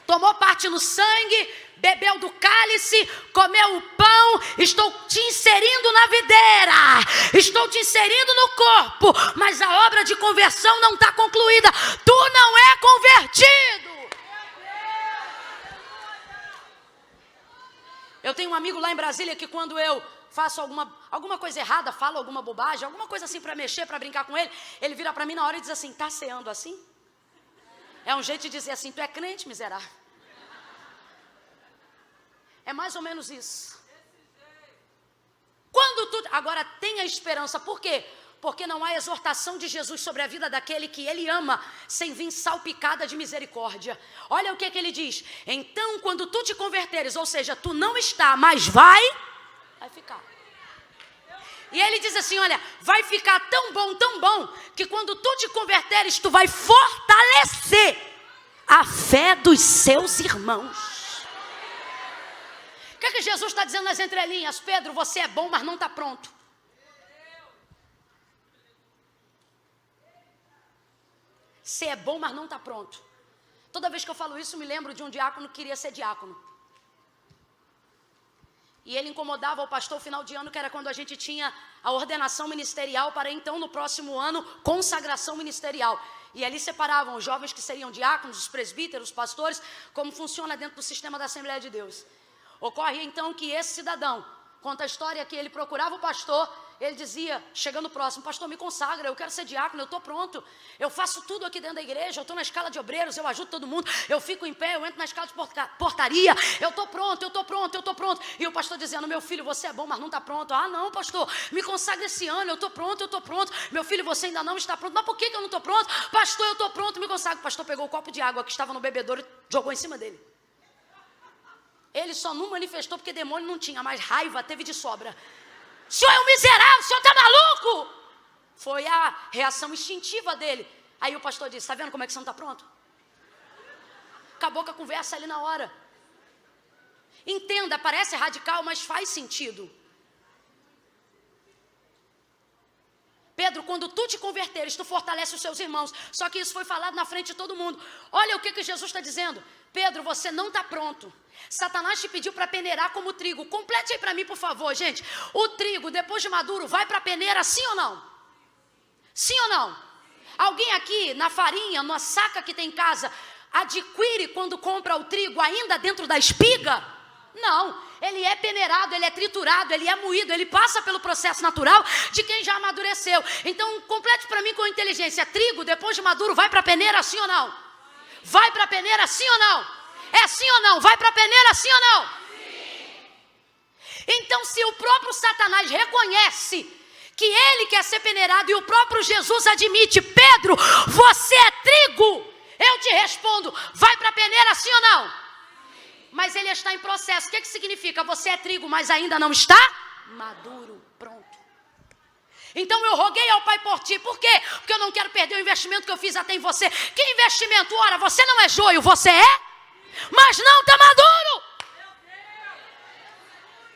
Tomou parte no sangue, bebeu do cálice, comeu o pão, estou te inserindo na videira, estou te inserindo no corpo, mas a obra de conversão não está concluída, tu não é convertido. Eu tenho um amigo lá em Brasília que quando eu faço alguma coisa errada, falo alguma bobagem, alguma coisa assim para mexer, para brincar com ele, ele vira para mim na hora e diz assim, tá ceando assim? É um jeito de dizer assim, tu é crente, miserável. É mais ou menos isso. Agora tenha esperança, por quê? Porque não há exortação de Jesus sobre a vida daquele que ele ama, sem vir salpicada de misericórdia. Olha o que ele diz. Então, quando tu te converteres, ou seja, tu não está, mas vai ficar. E ele diz assim, olha, vai ficar tão bom, que quando tu te converteres, tu vai fortalecer a fé dos seus irmãos. O que Jesus está dizendo nas entrelinhas? Pedro, você é bom, mas não está pronto. Você é bom, mas não está pronto. Toda vez que eu falo isso, me lembro de um diácono que queria ser diácono. E ele incomodava o pastor final de ano, que era quando a gente tinha a ordenação ministerial, para então, no próximo ano, consagração ministerial. E ali separavam os jovens que seriam diáconos, os presbíteros, os pastores, como funciona dentro do sistema da Assembleia de Deus. Ocorre então que esse cidadão conta a história que ele procurava o pastor, ele dizia, chegando próximo, pastor, me consagra, eu quero ser diácono, eu estou pronto, eu faço tudo aqui dentro da igreja, eu estou na escala de obreiros, eu ajudo todo mundo, eu fico em pé, eu entro na escala de portaria, eu estou pronto, eu estou pronto, eu estou pronto. E o pastor dizendo, meu filho, você é bom, mas não está pronto. Ah, não, pastor, me consagra esse ano, eu estou pronto, meu filho, você ainda não está pronto. Mas por que eu não estou pronto? Pastor, eu estou pronto, me consagra. O pastor pegou o copo de água que estava no bebedouro e jogou em cima dele. Ele só não manifestou porque demônio não tinha, mas raiva teve de sobra. O senhor é um miserável, o senhor está maluco? Foi a reação instintiva dele. Aí o pastor disse, está vendo como é que você não está pronto? Acabou com a conversa ali na hora. Entenda, parece radical, mas faz sentido. Pedro, quando tu te converteres, tu fortalece os seus irmãos. Só que isso foi falado na frente de todo mundo. Olha o que Jesus está dizendo. Pedro, você não está pronto. Satanás te pediu para peneirar como trigo. Complete aí para mim, por favor, gente. O trigo, depois de maduro, vai para a peneira, sim ou não? Sim ou não? Alguém aqui, na farinha, na saca que tem em casa, adquire quando compra o trigo ainda dentro da espiga? Não, ele é peneirado, ele é triturado, ele é moído, ele passa pelo processo natural de quem já amadureceu. Então, complete para mim com inteligência. Trigo, depois de maduro, vai para a peneira, sim ou não? Vai para a peneira, sim ou não? É sim ou não? Vai para a peneira, sim ou não? Sim. Então, se o próprio Satanás reconhece que ele quer ser peneirado e o próprio Jesus admite, Pedro, você é trigo, eu te respondo, vai para a peneira, sim ou não? Mas ele está em processo. O que significa? Você é trigo, mas ainda não está maduro, pronto. Então eu roguei ao Pai por ti. Por quê? Porque eu não quero perder o investimento que eu fiz até em você. Que investimento? Ora, você não é joio, você é, mas não está maduro.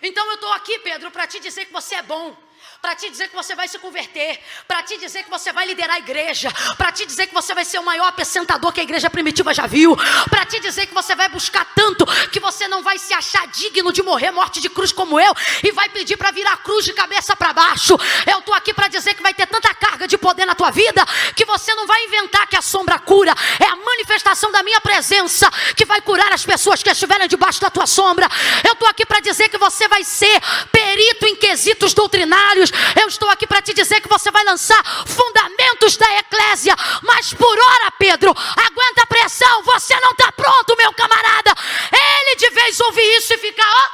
Então eu estou aqui, Pedro, para te dizer que você é bom, para te dizer que você vai se converter, para te dizer que você vai liderar a igreja, para te dizer que você vai ser o maior apacentador que a igreja primitiva já viu, para te dizer que você vai buscar tanto que você não vai se achar digno de morrer morte de cruz como eu e vai pedir para virar a cruz de cabeça para baixo. Eu estou aqui para dizer que vai ter tanta carga de poder na tua vida que você não vai inventar que a sombra cura. É a manifestação da minha presença que vai curar as pessoas que estiverem debaixo da tua sombra. Eu estou aqui para dizer que você vai ser perito em quesitos doutrinários. Eu estou aqui para te dizer que você vai lançar fundamentos da eclésia. Mas por hora, Pedro, aguenta a pressão. Você não está pronto, meu camarada. Ele de vez ouve isso e fica, ó.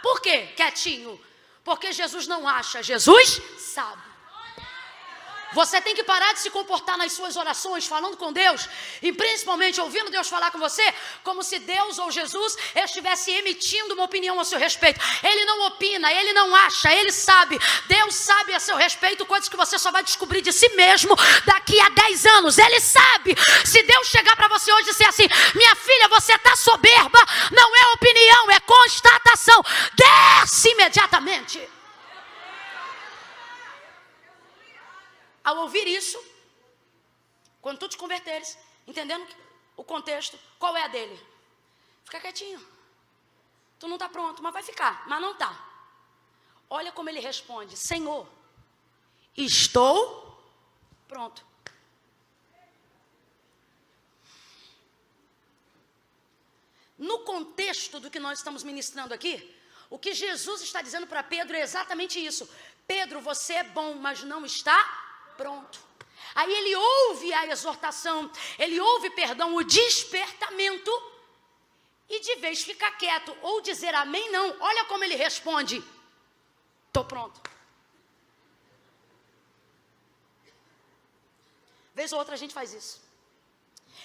Por quê? Quietinho. Porque Jesus não acha, Jesus sabe. Você tem que parar de se comportar nas suas orações, falando com Deus, e principalmente ouvindo Deus falar com você, como se Deus ou Jesus estivesse emitindo uma opinião a seu respeito. Ele não opina, ele não acha, ele sabe. Deus sabe a seu respeito coisas que você só vai descobrir de si mesmo daqui a 10 anos. Ele sabe. Se Deus chegar para você hoje e dizer assim, minha filha, você está soberba, não é opinião, é constatação. Desce imediatamente. Ao ouvir isso, quando tu te converteres, entendendo o contexto, qual é a dele? Fica quietinho. Tu não está pronto, mas vai ficar, mas não está. Olha como ele responde, Senhor, estou pronto. No contexto do que nós estamos ministrando aqui, o que Jesus está dizendo para Pedro é exatamente isso. Pedro, você é bom, mas não está pronto. Aí ele ouve a exortação, ele ouve, perdão, o despertamento e de vez fica quieto ou dizer amém, não. Olha como ele responde, estou pronto. Vez ou outra a gente faz isso.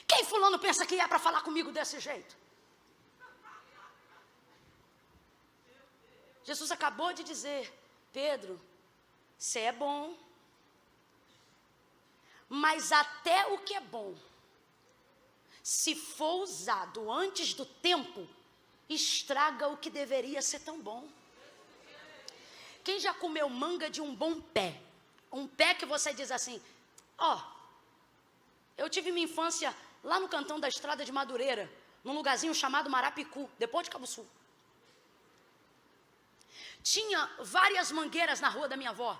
Quem fulano pensa que é para falar comigo desse jeito? Jesus acabou de dizer, Pedro, você é bom, mas até o que é bom, se for usado antes do tempo, estraga o que deveria ser tão bom. Quem já comeu manga de um bom pé? Um pé que você diz assim, ó, eu tive minha infância lá no cantão da estrada de Madureira, num lugarzinho chamado Marapicu, depois de Cabo Sul. Tinha várias mangueiras na rua da minha avó,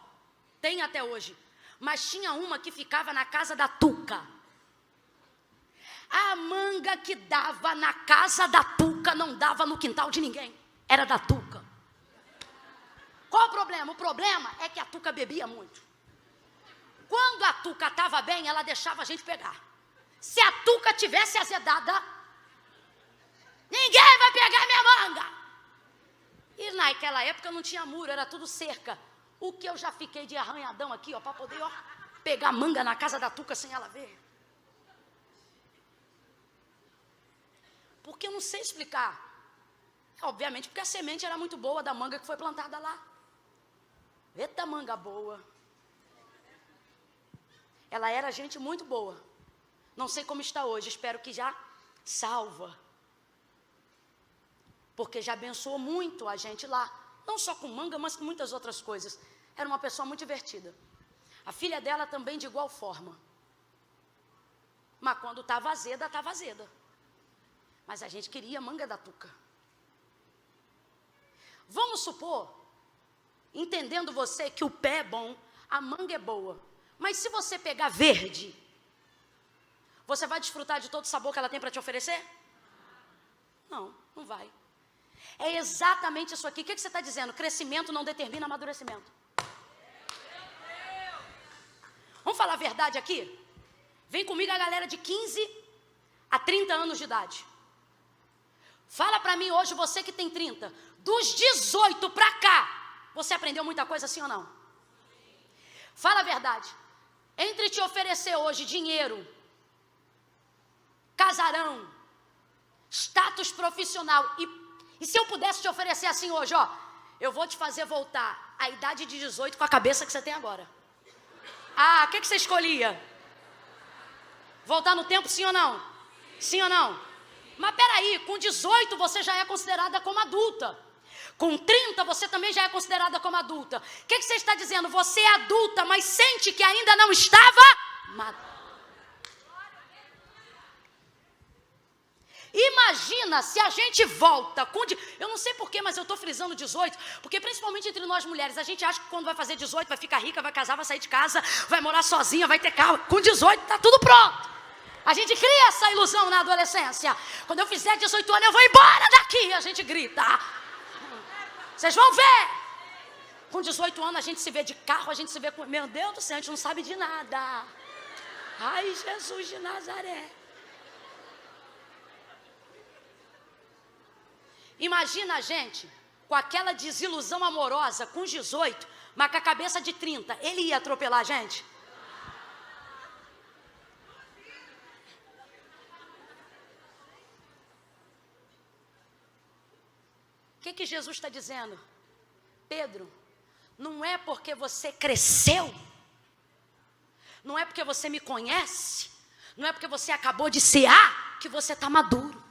tem até hoje. Mas tinha uma que ficava na casa da Tuca. A manga que dava na casa da Tuca não dava no quintal de ninguém. Era da Tuca. Qual o problema? O problema é que a Tuca bebia muito. Quando a Tuca estava bem, ela deixava a gente pegar. Se a Tuca tivesse azedada, ninguém vai pegar minha manga. E naquela época não tinha muro, era tudo cerca. O que eu já fiquei de arranhadão aqui, ó, para poder, ó, pegar manga na casa da Tuca sem ela ver. Porque eu não sei explicar. Obviamente porque a semente era muito boa da manga que foi plantada lá. Eita manga boa. Ela era gente muito boa. Não sei como está hoje, espero que já salva. Porque já abençoou muito a gente lá. Não só com manga, mas com muitas outras coisas. Era uma pessoa muito divertida. A filha dela também de igual forma. Mas quando estava azeda, estava azeda. Mas a gente queria a manga da Tuca. Vamos supor, entendendo você que o pé é bom, a manga é boa. Mas se você pegar verde, você vai desfrutar de todo o sabor que ela tem para te oferecer? Não, não vai. É exatamente isso aqui. O que você está dizendo? Crescimento não determina amadurecimento. Vamos falar a verdade aqui? Vem comigo a galera de 15 a 30 anos de idade. Fala para mim hoje, você que tem 30. Dos 18 para cá, você aprendeu muita coisa, sim ou não? Fala a verdade. Entre te oferecer hoje dinheiro, casarão, status profissional e se eu pudesse te oferecer assim hoje, ó, eu vou te fazer voltar à idade de 18 com a cabeça que você tem agora. Ah, o que você escolhia? Voltar no tempo, sim ou não? Sim ou não? Mas peraí, com 18 você já é considerada como adulta. Com 30 você também já é considerada como adulta. O que você está dizendo? Você é adulta, mas sente que ainda não estava madura. Imagina se a gente volta com... Eu não sei porquê, mas eu estou frisando 18, porque principalmente entre nós mulheres, a gente acha que quando vai fazer 18 vai ficar rica, vai casar, vai sair de casa, vai morar sozinha, vai ter carro. Com 18 está tudo pronto. A gente cria essa ilusão na adolescência. Quando eu fizer 18 anos eu vou embora daqui, a gente grita. Vocês vão ver. Com 18 anos a gente se vê de carro, a gente se vê com... Meu Deus do céu, a gente não sabe de nada. Ai, Jesus de Nazaré. Imagina a gente com aquela desilusão amorosa com 18, mas com a cabeça de 30. Ele ia atropelar a gente? O que Jesus está dizendo? Pedro, não é porque você cresceu, não é porque você me conhece, não é porque você acabou de cear que você está maduro.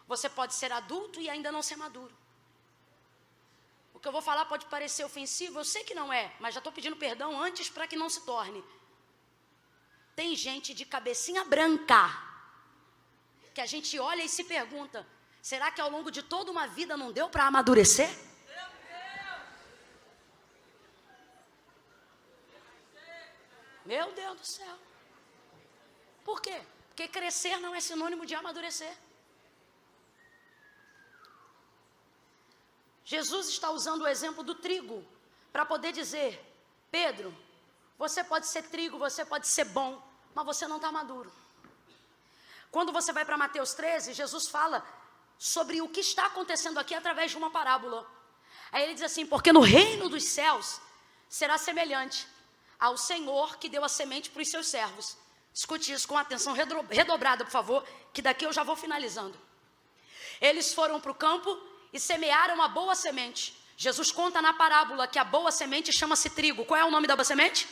Você pode ser adulto e ainda não ser maduro. O que eu vou falar pode parecer ofensivo, eu sei que não é, mas já estou pedindo perdão antes para que não se torne. Tem gente de cabecinha branca, que a gente olha e se pergunta, será que ao longo de toda uma vida não deu para amadurecer? Meu Deus do céu. Por quê? Porque crescer não é sinônimo de amadurecer. Jesus está usando o exemplo do trigo para poder dizer, Pedro, você pode ser trigo, você pode ser bom, mas você não está maduro. Quando você vai para Mateus 13, Jesus fala sobre o que está acontecendo aqui através de uma parábola. Aí ele diz assim, porque no reino dos céus será semelhante ao Senhor que deu a semente para os seus servos. Escute isso com atenção redobrada, por favor, que daqui eu já vou finalizando. Eles foram para o campo e semearam a boa semente. Jesus conta na parábola que a boa semente chama-se trigo. Qual é o nome da boa semente?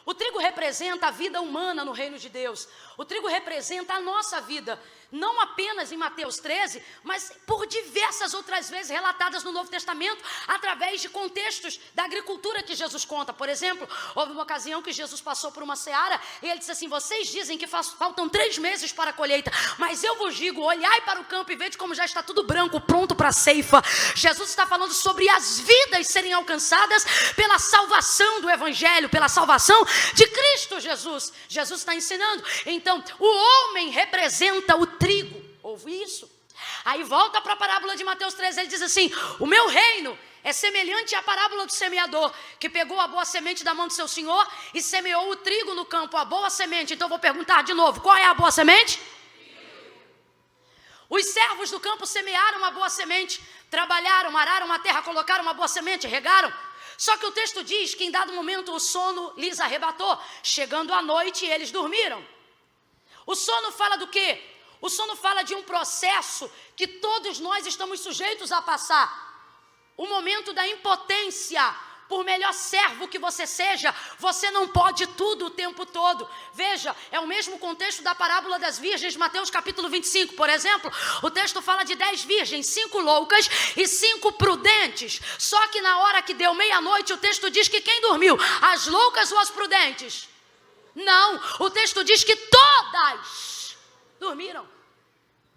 O trigo representa a vida humana no reino de Deus. O trigo representa a nossa vida. Não apenas em Mateus 13, mas por diversas outras vezes relatadas no Novo Testamento, através de contextos da agricultura que Jesus conta. Por exemplo, houve uma ocasião que Jesus passou por uma seara e ele disse assim, vocês dizem que faltam 3 meses para a colheita, mas eu vos digo, olhai para o campo e vede como já está tudo branco, pronto para a ceifa. Jesus está falando sobre as vidas serem alcançadas pela salvação do Evangelho, pela salvação de Cristo Jesus. Jesus está ensinando. Então, o homem representa o trigo, Ouve isso. Aí volta para a parábola de Mateus 13, ele diz assim: o meu reino é semelhante à parábola do semeador, que pegou a boa semente da mão do seu senhor e semeou o trigo no campo, a boa semente. Então eu vou perguntar de novo, qual é a boa semente? Os servos do campo semearam uma boa semente, trabalharam, araram a terra, colocaram uma boa semente, regaram. Só que o texto diz que em dado momento o sono lhes arrebatou. Chegando à noite, eles dormiram. O sono fala do quê? O sono fala de um processo que todos nós estamos sujeitos a passar. O momento da impotência. Por melhor servo que você seja, você não pode tudo o tempo todo. Veja, é o mesmo contexto da parábola das virgens, Mateus capítulo 25, por exemplo. O texto fala de 10 virgens, 5 loucas e 5 prudentes. Só que na hora que deu meia-noite, o texto diz que quem dormiu? As loucas ou as prudentes? Não, o texto diz que todas dormiram.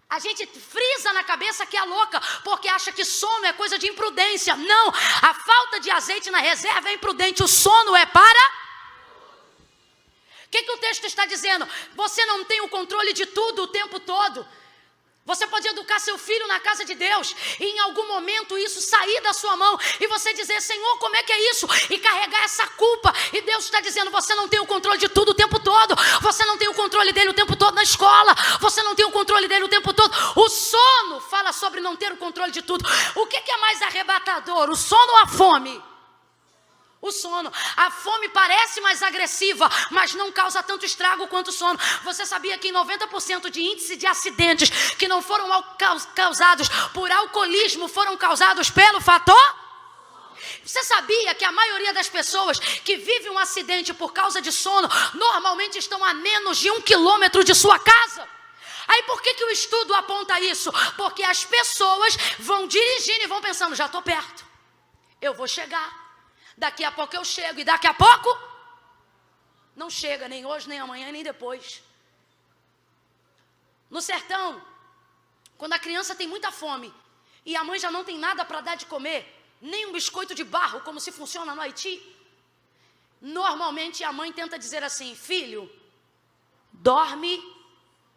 A gente frisa na cabeça que é louca, porque acha que sono é coisa de imprudência. Não, a falta de azeite na reserva é imprudente, o sono é para... O que o texto está dizendo? Você não tem o controle de tudo o tempo todo. Você pode educar seu filho na casa de Deus e em algum momento isso sair da sua mão e você dizer: Senhor, como é que é isso? E carregar essa culpa. E Deus está dizendo: você não tem o controle de tudo o tempo todo. Você não tem o controle dele o tempo todo na escola. Você não tem o controle dele o tempo todo. O sono fala sobre não ter o controle de tudo. O que é mais arrebatador? O sono ou a fome? O sono. A fome parece mais agressiva, mas não causa tanto estrago quanto o sono. Você sabia que em 90% de índice de acidentes que não foram causados por alcoolismo foram causados pelo fator? Você sabia que a maioria das pessoas que vivem um acidente por causa de sono normalmente estão a menos de 1 quilômetro de sua casa? Aí por que o estudo aponta isso? Porque as pessoas vão dirigindo e vão pensando: já estou perto, eu vou chegar. Daqui a pouco eu chego, e daqui a pouco não chega, nem hoje, nem amanhã, nem depois. No sertão, quando a criança tem muita fome e a mãe já não tem nada para dar de comer, nem um biscoito de barro, como se funciona no Haiti, normalmente a mãe tenta dizer assim: filho, dorme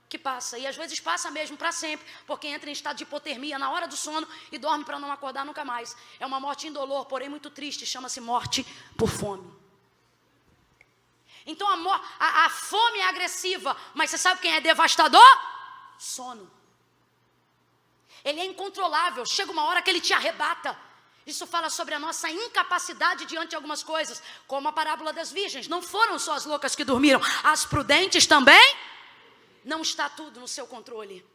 que passa. E às vezes passa mesmo para sempre, porque entra em estado de hipotermia na hora do sono e dorme para não acordar nunca mais. É uma morte indolor, porém muito triste, chama-se morte por fome. Então a fome é agressiva, mas você sabe quem é devastador? Sono. Ele é incontrolável, chega uma hora que ele te arrebata. Isso fala sobre a nossa incapacidade diante de algumas coisas, como a parábola das virgens. Não foram só as loucas que dormiram, as prudentes também. Não está tudo no seu controle.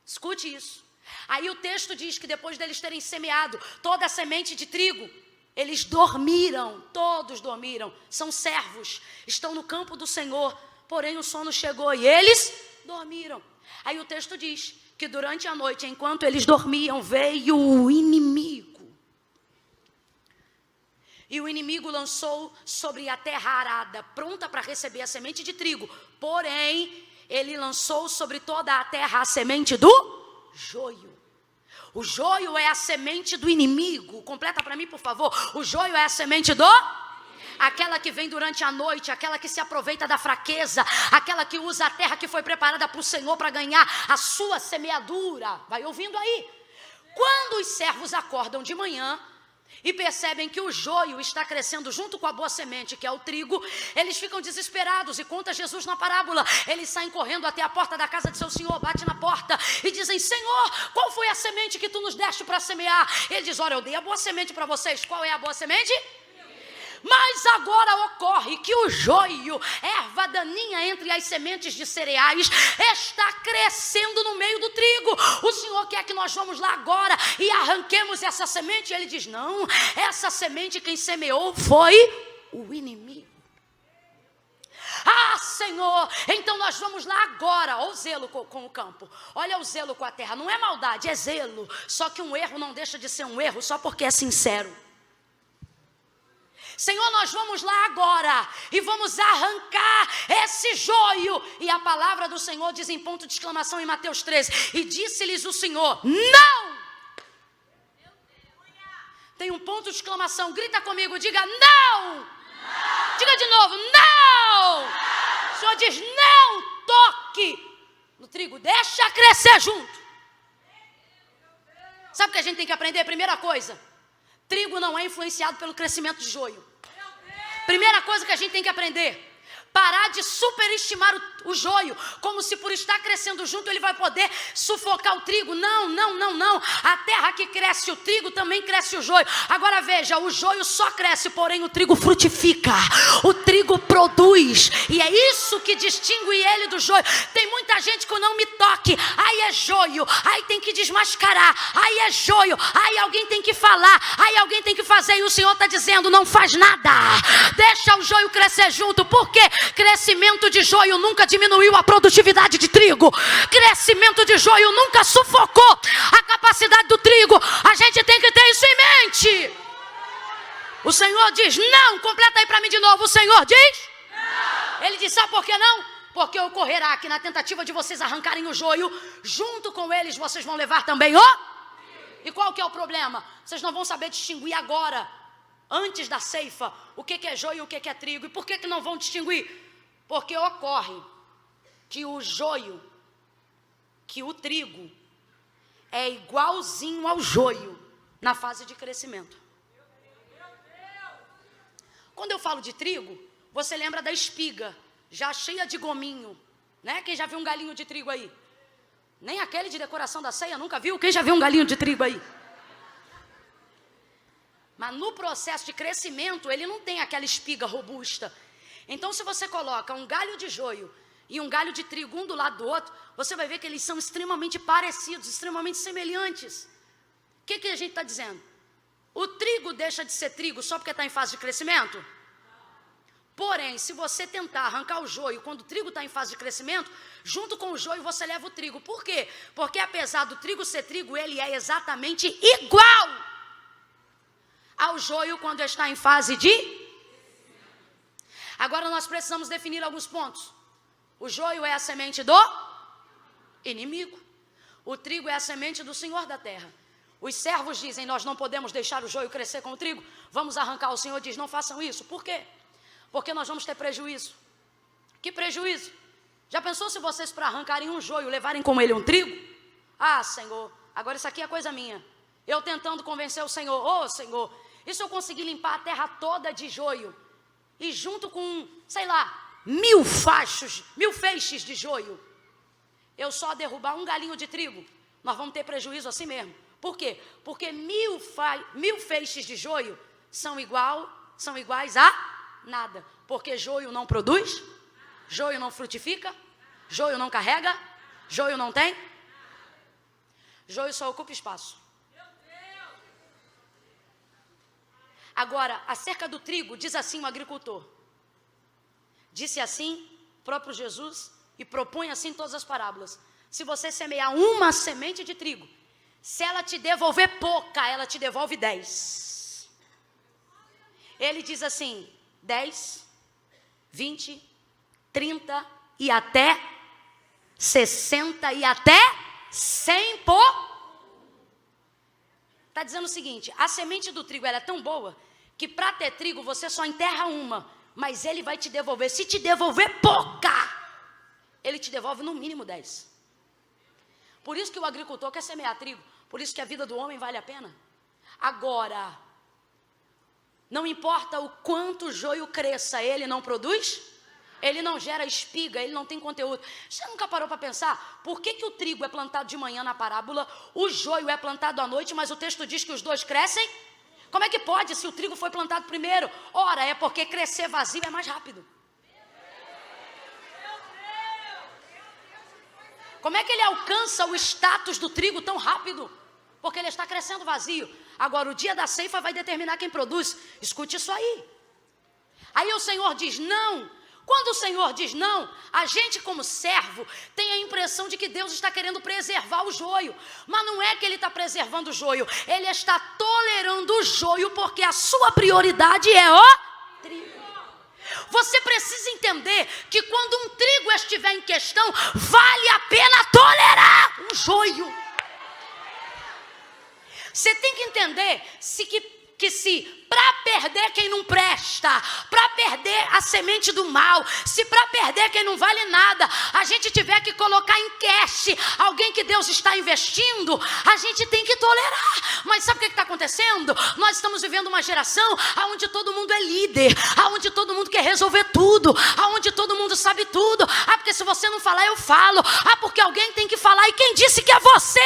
Escute isso. Aí o texto diz que depois deles terem semeado toda a semente de trigo, eles dormiram, todos dormiram. São servos, estão no campo do Senhor, porém o sono chegou e eles dormiram. Aí o texto diz que durante a noite, enquanto eles dormiam, veio o inimigo. E o inimigo lançou sobre a terra arada, pronta para receber a semente de trigo. Porém, ele lançou sobre toda a terra a semente do joio. O joio é a semente do inimigo. Completa para mim, por favor. O joio é a semente do... aquela que vem durante a noite, aquela que se aproveita da fraqueza, aquela que usa a terra que foi preparada para o Senhor para ganhar a sua semeadura. Vai ouvindo aí. Quando os servos acordam de manhã e percebem que o joio está crescendo junto com a boa semente, que é o trigo, eles ficam desesperados e conta Jesus na parábola. Eles saem correndo até a porta da casa de seu senhor, bate na porta e dizem: Senhor, qual foi a semente que tu nos deste para semear? Ele diz: olha, eu dei a boa semente para vocês. Qual é a boa semente? Mas agora ocorre que o joio, erva daninha entre as sementes de cereais, está crescendo no meio do trigo. O Senhor quer que nós vamos lá agora e arranquemos essa semente? E ele diz: não, essa semente quem semeou foi o inimigo. Ah, Senhor, então nós vamos lá agora. Olha o zelo com o campo, olha o zelo com a terra. Não é maldade, é zelo. Só que um erro não deixa de ser um erro só porque é sincero. Senhor, nós vamos lá agora e vamos arrancar esse joio. E a palavra do Senhor diz em ponto de exclamação em Mateus 13: e disse-lhes o Senhor: não! Tem um ponto de exclamação, grita comigo, diga não! Não! Diga de novo, não! O Senhor diz: não toque no trigo, deixa crescer junto. Sabe o que a gente tem que aprender? Primeira coisa, trigo não é influenciado pelo crescimento de joio. Primeira coisa que a gente tem que aprender, parar de superestimar o joio, como se por estar crescendo junto ele vai poder sufocar o trigo. Não. A terra que cresce o trigo também cresce o joio. Agora veja, o joio só cresce, porém o trigo frutifica. O trigo produz. E é isso que distingue ele do joio. Tem muita gente que não me toque. Aí é joio. Aí tem que desmascarar. Aí é joio. Aí alguém tem que falar. Aí alguém tem que fazer. E o Senhor está dizendo, não faz nada. Deixa o joio crescer junto. Por quê? Crescimento de joio nunca diminuiu a produtividade de trigo. Crescimento de joio nunca sufocou a capacidade do trigo. A gente tem que ter isso em mente. O Senhor diz não. Completa aí para mim de novo. O Senhor diz não. Ele diz, sabe por que não? Porque ocorrerá que na tentativa de vocês arrancarem o joio, junto com eles vocês vão levar também o... E qual que é o problema? Vocês não vão saber distinguir agora, antes da ceifa, o que é joio e o que é trigo. E por que não vão distinguir? Porque ocorre que o joio, que o trigo, é igualzinho ao joio na fase de crescimento. Quando eu falo de trigo, você lembra da espiga, já cheia de gominho, né? Quem já viu um galinho de trigo aí? Nem aquele de decoração da ceia nunca viu? Quem já viu um galinho de trigo aí? Mas no processo de crescimento, ele não tem aquela espiga robusta. Então, se você coloca um galho de joio e um galho de trigo um do lado do outro, você vai ver que eles são extremamente parecidos, extremamente semelhantes. O que a gente está dizendo? O trigo deixa de ser trigo só porque está em fase de crescimento? Porém, se você tentar arrancar o joio quando o trigo está em fase de crescimento, junto com o joio você leva o trigo. Por quê? Porque apesar do trigo ser trigo, ele é exatamente igual ao joio quando está em fase de... Agora nós precisamos definir alguns pontos. O joio é a semente do inimigo. O trigo é a semente do Senhor da terra. Os servos dizem, nós não podemos deixar o joio crescer com o trigo. Vamos arrancar. O Senhor diz, não façam isso. Por quê? Porque nós vamos ter prejuízo. Que prejuízo? Já pensou se vocês para arrancarem um joio levarem com ele um trigo? Ah, Senhor, agora isso aqui é coisa minha. Eu tentando convencer o Senhor, ô Senhor, e se eu conseguir limpar a terra toda de joio e junto com, sei lá, 1000 feixes de joio, eu só derrubar um galinho de trigo, nós vamos ter prejuízo assim mesmo. Por quê? Porque 1000 feixes de joio são iguais a nada. Porque joio não produz, joio não frutifica, joio não carrega, joio não tem, joio só ocupa espaço. Agora, acerca do trigo, diz assim o agricultor. Disse assim o próprio Jesus e propõe assim todas as parábolas. Se você semear uma semente de trigo, se ela te devolver pouca, ela te devolve 10. Ele diz assim, 10, 20, 30 e até 60 e até 100 por... Está dizendo o seguinte, a semente do trigo ela é tão boa que para ter trigo você só enterra uma, mas ele vai te devolver. Se te devolver pouca, ele te devolve no mínimo 10. Por isso que o agricultor quer semear trigo, por isso que a vida do homem vale a pena. Agora, não importa o quanto o joio cresça, ele não produz, ele não gera espiga, ele não tem conteúdo. Você nunca parou para pensar por que o trigo é plantado de manhã na parábola, o joio é plantado à noite, mas o texto diz que os dois crescem? Como é que pode se o trigo foi plantado primeiro? Ora, é porque crescer vazio é mais rápido. Como é que ele alcança o status do trigo tão rápido? Porque ele está crescendo vazio. Agora, o dia da ceifa vai determinar quem produz. Escute isso aí. Aí o Senhor diz não. Quando o Senhor diz não, a gente como servo tem a impressão de que Deus está querendo preservar o joio. Mas não é que Ele está preservando o joio. Ele está tolerando o joio porque a sua prioridade é o trigo. Você precisa entender que quando um trigo estiver em questão, vale a pena tolerar um joio. Você tem que entender que que se para perder quem não presta, para perder a semente do mal, se para perder quem não vale nada, a gente tiver que colocar em cash alguém que Deus está investindo, a gente tem que tolerar. Mas sabe o que está acontecendo? Nós estamos vivendo uma geração onde todo mundo é líder, onde todo mundo quer resolver tudo, onde todo mundo sabe tudo. Porque se você não falar, eu falo. Porque alguém tem que falar. E quem disse que é você?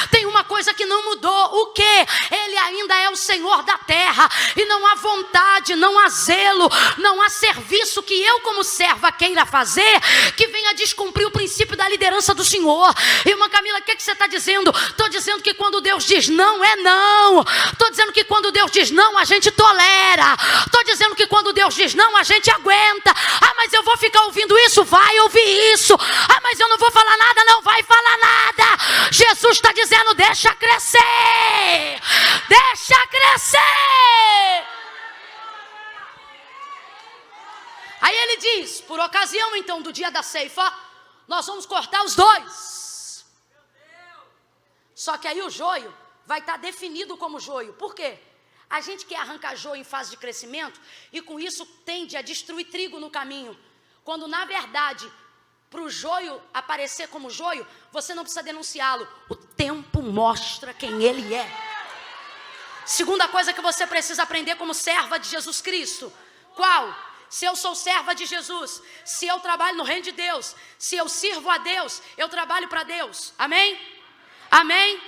Tem uma coisa que não mudou. O quê? Ele ainda é o Senhor da terra. E não há vontade, não há zelo, não há serviço que eu como serva queira fazer que venha descumprir o princípio da liderança do Senhor. Irmã Camila, o que você está dizendo? Estou dizendo que quando Deus diz não, é não. Estou dizendo que quando Deus diz não, a gente tolera. Estou dizendo que quando Deus diz não, a gente aguenta. Mas eu vou ficar ouvindo isso? Vai ouvir isso. Mas eu não vou falar nada? Não vai falar nada. Jesus está dizendo, deixa crescer. Deixa crescer. Aí ele diz, por ocasião então do dia da ceifa, nós vamos cortar os 2. Só que aí o joio vai estar definido como joio. Por quê? A gente quer arrancar joio em fase de crescimento e com isso tende a destruir trigo no caminho. Quando na verdade, para o joio aparecer como joio, você não precisa denunciá-lo. O tempo mostra quem ele é. Segunda coisa que você precisa aprender como serva de Jesus Cristo. Qual? Se eu sou serva de Jesus, se eu trabalho no reino de Deus, se eu sirvo a Deus, eu trabalho para Deus. Amém? Amém?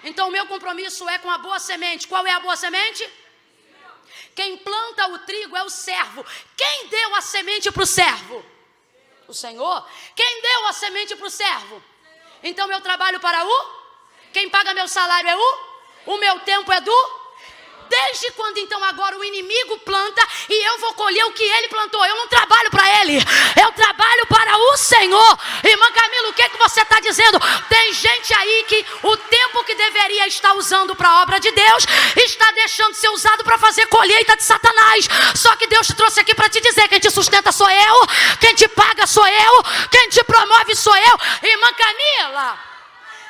Então o meu compromisso é com a boa semente. Qual é a boa semente? Quem planta o trigo é o servo. Quem deu a semente para o servo? O Senhor. Quem deu a semente para o servo? Então meu trabalho para o? Quem paga meu salário é o meu tempo é do? Desde quando então agora o inimigo planta e eu vou colher o que ele plantou? Eu não trabalho para ele, eu trabalho para o Senhor. Irmã Camila, o que você está dizendo? Tem gente aí que o tempo que deveria estar usando para a obra de Deus está deixando de ser usado para fazer colheita de Satanás. Só que Deus te trouxe aqui para te dizer: quem te sustenta sou eu, quem te paga sou eu, quem te promove sou eu. Irmã Camila,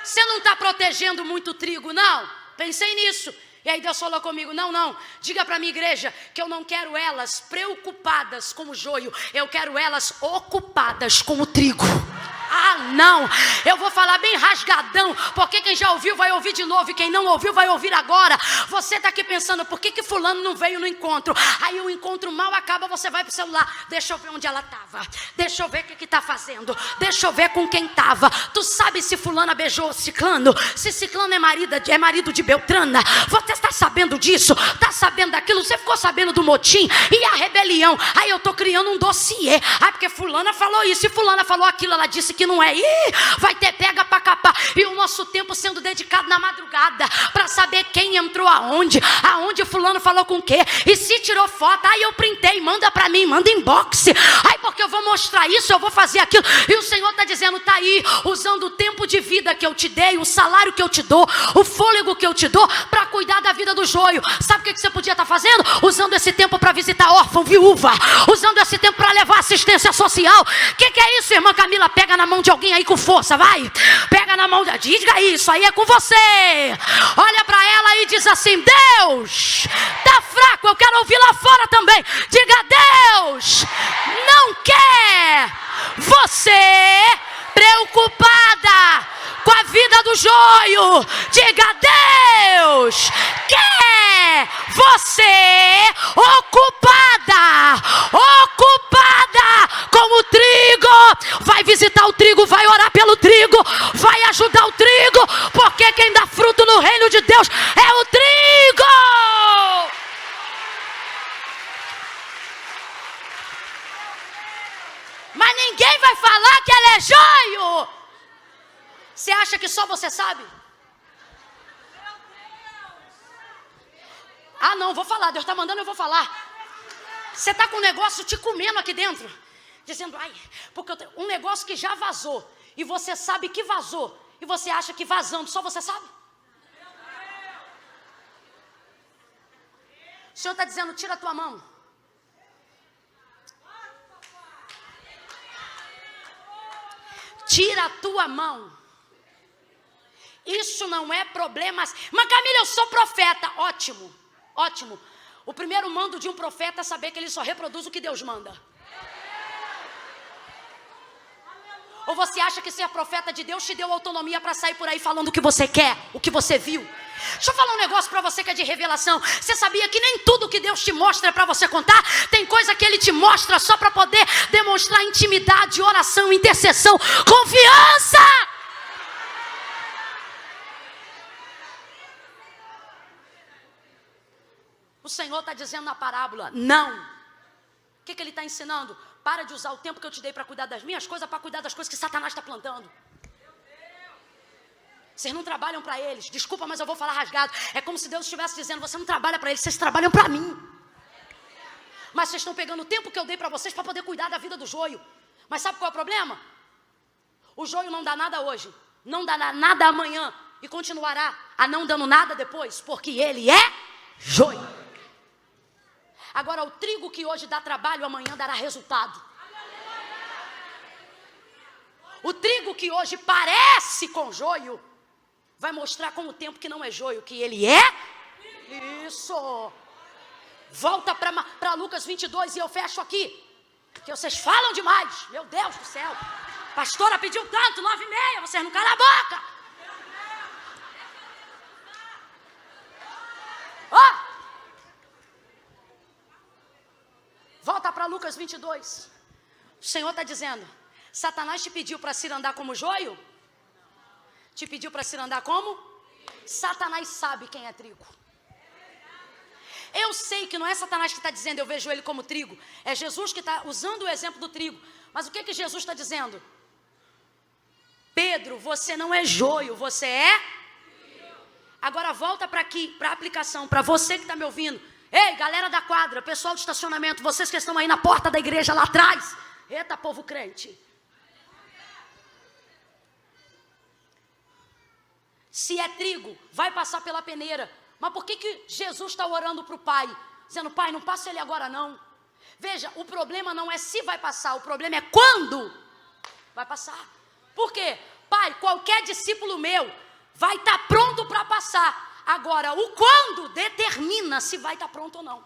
você não está protegendo muito trigo, não? Pensei nisso. E aí Deus falou comigo, não, diga para minha igreja que eu não quero elas preocupadas com o joio, eu quero elas ocupadas com o trigo. Não, eu vou falar bem rasgadão, porque quem já ouviu vai ouvir de novo, e quem não ouviu vai ouvir agora. Você está aqui pensando, por que fulano não veio no encontro? Aí o encontro mal acaba, você vai pro celular, deixa eu ver onde ela estava, deixa eu ver o que está fazendo, deixa eu ver com quem estava. Tu sabe se fulana beijou ciclano, se ciclano é marido de Beltrana? Você está sabendo disso? Está sabendo daquilo? Você ficou sabendo do motim e a rebelião? Aí eu estou criando um dossiê, porque fulana falou isso e fulana falou aquilo, ela disse que não é. Vai ter pega para capar. E o nosso tempo sendo dedicado na madrugada para saber quem entrou aonde fulano falou com o quê, e se tirou foto, eu printei, manda para mim, manda inbox, porque eu vou mostrar isso, eu vou fazer aquilo. E o Senhor está dizendo, tá aí, usando o tempo de vida que eu te dei, o salário que eu te dou, o fôlego que eu te dou, para cuidar da vida do joio. Sabe o que você podia estar fazendo? Usando esse tempo para visitar órfão, viúva, usando esse tempo para levar assistência social. O que é isso, irmã Camila? Pega na mão de alguém aí com força, vai. Pega na mão, diga isso, aí é com você. Olha para ela e diz assim, Deus, tá fraco, eu quero ouvir lá fora também. Diga, Deus não quer você preocupada com a vida do joio. Diga, Deus quer você ocupada com o trigo. Vai visitar o trigo, vai orar pelo trigo, vai ajudar o trigo, porque quem dá fruto no reino de Deus é o trigo. Mas ninguém vai falar que ela é joio. Você acha que só você sabe? Não, vou falar, Deus está mandando, eu vou falar. Você está com um negócio te comendo aqui dentro, dizendo, porque um negócio que já vazou, e você sabe que vazou, e você acha que vazando só você sabe? O Senhor está dizendo, tira a tua mão. Tira a tua mão. Isso não é problema. Mas Camila, eu sou profeta. Ótimo. Ótimo. O primeiro mando de um profeta é saber que ele só reproduz o que Deus manda. Ou você acha que ser profeta de Deus te deu autonomia para sair por aí falando o que você quer, o que você viu? Deixa eu falar um negócio para você que é de revelação. Você sabia que nem tudo que Deus te mostra é para você contar? Tem coisa que Ele te mostra só para poder demonstrar intimidade, oração, intercessão, confiança. O Senhor está dizendo na parábola, não. O que Ele está ensinando? Para de usar o tempo que eu te dei para cuidar das minhas coisas, para cuidar das coisas que Satanás está plantando. Vocês não trabalham para eles. Desculpa, mas eu vou falar rasgado. É como se Deus estivesse dizendo, você não trabalha para eles, vocês trabalham para mim. Mas vocês estão pegando o tempo que eu dei para vocês para poder cuidar da vida do joio. Mas sabe qual é o problema? O joio não dá nada hoje, não dá nada amanhã e continuará a não dando nada depois, porque ele é joio. Agora, o trigo que hoje dá trabalho, amanhã dará resultado. O trigo que hoje parece com joio, vai mostrar com o tempo que não é joio, que ele é. Isso. Volta para Lucas 22 e eu fecho aqui. Que vocês falam demais. Meu Deus do céu. Pastora pediu tanto, 9:30, vocês não calam a boca. Ó. Volta para Lucas 22. O Senhor está dizendo, Satanás te pediu para se andar como joio? Te pediu para se andar como? Satanás sabe quem é trigo. Eu sei que não é Satanás que está dizendo, eu vejo ele como trigo. É Jesus que está usando o exemplo do trigo. Mas o que Jesus está dizendo? Pedro, você não é joio, você é? Agora volta para aqui, para a aplicação, para você que está me ouvindo. Ei, galera da quadra, pessoal do estacionamento, vocês que estão aí na porta da igreja lá atrás. Eita, povo crente. Se é trigo, vai passar pela peneira. Mas por que Jesus está orando para o Pai? Dizendo, Pai, não passa ele agora não. Veja, o problema não é se vai passar, o problema é quando vai passar. Por quê? Pai, qualquer discípulo meu vai estar pronto para passar. Agora, o quando determina se vai estar pronto ou não.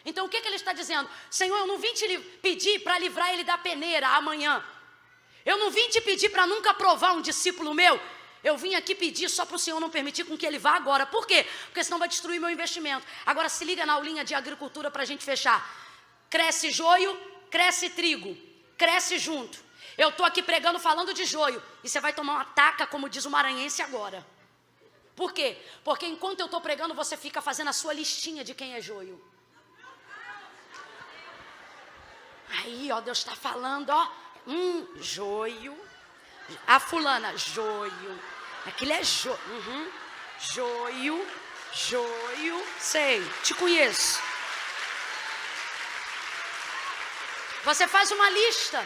Então, o que ele está dizendo? Senhor, eu não vim te pedir para livrar ele da peneira amanhã. Eu não vim te pedir para nunca provar um discípulo meu. Eu vim aqui pedir só para o Senhor não permitir com que ele vá agora. Por quê? Porque senão vai destruir meu investimento. Agora, se liga na aulinha de agricultura para a gente fechar. Cresce joio, cresce trigo. Cresce junto. Eu estou aqui pregando, falando de joio. E você vai tomar uma taca, como diz o maranhense agora. Por quê? Porque enquanto eu estou pregando, você fica fazendo a sua listinha de quem é joio. Aí, ó, Deus está falando, ó. Joio. A fulana, joio. Aquilo é joio. Joio, joio. Sei, te conheço. Você faz uma lista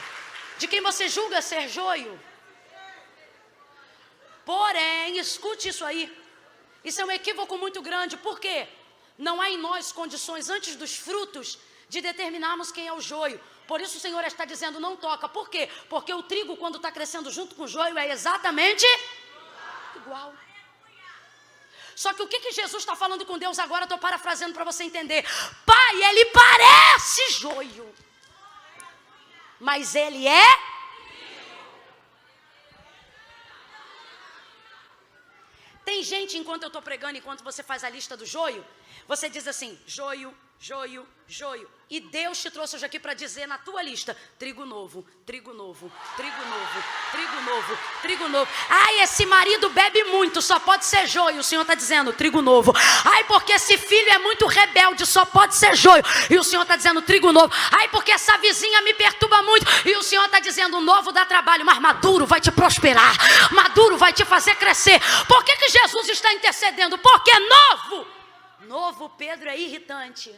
de quem você julga ser joio. Porém, escute isso aí. Isso é um equívoco muito grande. Por quê? Não há em nós condições antes dos frutos de determinarmos quem é o joio. Por isso o Senhor está dizendo, não toca. Por quê? Porque o trigo, quando está crescendo junto com o joio, é exatamente igual. Só que o que Jesus está falando com Deus agora, estou parafraseando para você entender. Pai, ele parece joio, mas ele é... Tem gente, enquanto eu estou pregando, enquanto você faz a lista do joio, você diz assim, joio, joio, joio. E Deus te trouxe hoje aqui para dizer na tua lista, trigo novo, trigo novo, trigo novo, trigo novo, trigo novo. Ai, esse marido bebe muito, só pode ser joio. O Senhor está dizendo, trigo novo. Ai, porque esse filho é muito rebelde, só pode ser joio. E o Senhor está dizendo, trigo novo. Ai, porque essa vizinha me perturba muito. E o Senhor está dizendo, novo dá trabalho, mas maduro vai te prosperar. Maduro vai te fazer crescer. Por que Jesus está intercedendo? Porque novo. Novo, Pedro, é irritante.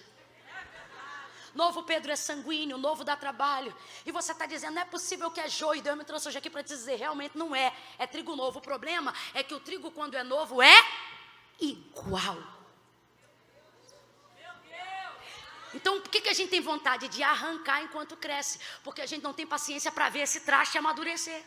Novo, Pedro, é sanguíneo. Novo, dá trabalho. E você está dizendo, não é possível que é joio. Deus me trouxe hoje aqui para te dizer, realmente não é. É trigo novo. O problema é que o trigo, quando é novo, é igual. Então, por que a gente tem vontade de arrancar enquanto cresce? Porque a gente não tem paciência para ver esse traste amadurecer.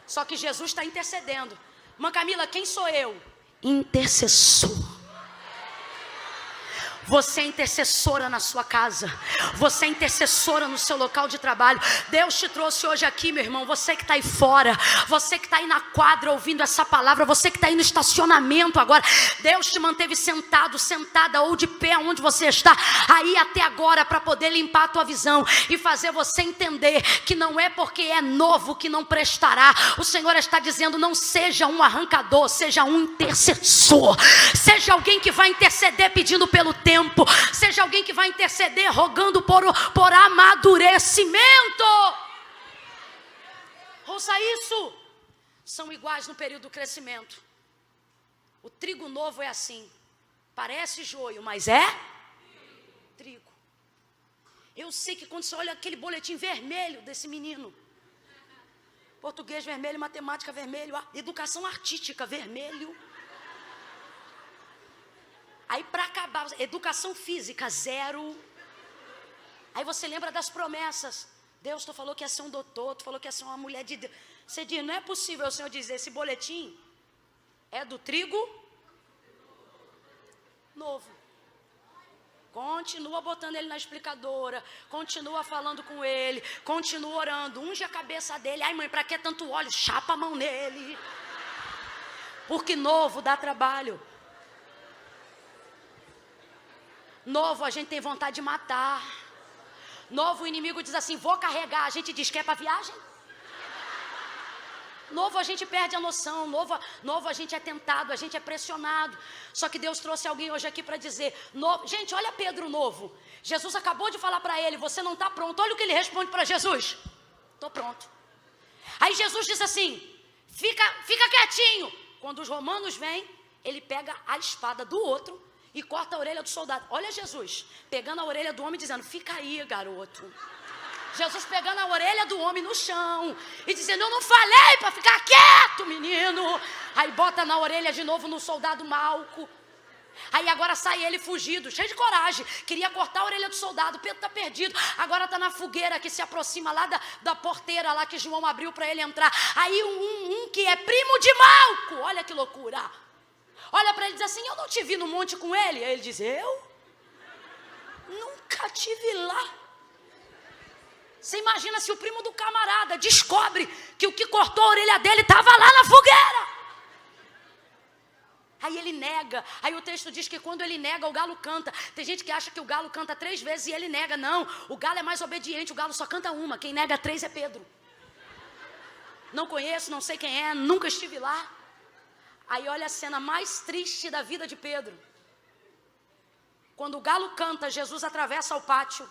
Só que Jesus está intercedendo. Mãe Camila, quem sou eu? intercessor. Você é intercessora na sua casa. Você é intercessora no seu local de trabalho. Deus te trouxe hoje aqui, meu irmão. Você que está aí fora. Você que está aí na quadra ouvindo essa palavra. Você que está aí no estacionamento agora. Deus te manteve sentado, sentada ou de pé onde você está. Aí até agora para poder limpar a tua visão. E fazer você entender que não é porque é novo que não prestará. O Senhor está dizendo, não seja um arrancador. Seja um intercessor. Seja alguém que vai interceder pedindo pelo tempo. Seja alguém que vai interceder rogando por amadurecimento. Ouça isso. São iguais no período do crescimento. O trigo novo é assim. Parece joio, mas é trigo. Eu sei que quando você olha aquele boletim vermelho desse menino, português vermelho, matemática vermelho, educação artística vermelho. Aí para acabar, educação física, 0. Aí você lembra das promessas. Deus, tu falou que ia ser um doutor, tu falou que ia ser uma mulher de Deus. Você diz, não é possível o Senhor dizer, esse boletim é do trigo novo. Continua botando ele na explicadora, continua falando com ele, continua orando, unge a cabeça dele. Ai mãe, para que tanto óleo? Chapa a mão nele. Porque novo dá trabalho. Novo a gente tem vontade de matar. Novo o inimigo diz assim, vou carregar. A gente diz que é para viagem. Novo a gente perde a noção. Novo a gente é tentado, a gente é pressionado. Só que Deus trouxe alguém hoje aqui para dizer, gente, olha Pedro novo. Jesus acabou de falar para ele, você não está pronto. Olha o que ele responde para Jesus. Estou pronto. Aí Jesus diz assim, fica quietinho. Quando os romanos vêm, ele pega a espada do outro e corta a orelha do soldado. Olha Jesus, pegando a orelha do homem dizendo, fica aí, garoto. Jesus pegando a orelha do homem no chão e dizendo, eu não falei para ficar quieto, menino. Aí bota na orelha de novo no soldado Malco. Aí agora sai ele fugido, cheio de coragem. Queria cortar a orelha do soldado, Pedro está perdido. Agora está na fogueira que se aproxima lá da porteira lá que João abriu para ele entrar. Aí um que é primo de Malco, olha que loucura. Olha para ele e diz assim, eu não te vi no monte com ele. Aí ele diz, eu? Nunca te vi lá. Você imagina se o primo do camarada descobre que o que cortou a orelha dele estava lá na fogueira. Aí ele nega. Aí o texto diz que quando ele nega, o galo canta. Tem gente que acha que o galo canta 3 vezes e ele nega. Não, o galo é mais obediente, o galo só canta uma. Quem nega 3 é Pedro. Não conheço, não sei quem é, nunca estive lá. Aí olha a cena mais triste da vida de Pedro. Quando o galo canta, Jesus atravessa o pátio.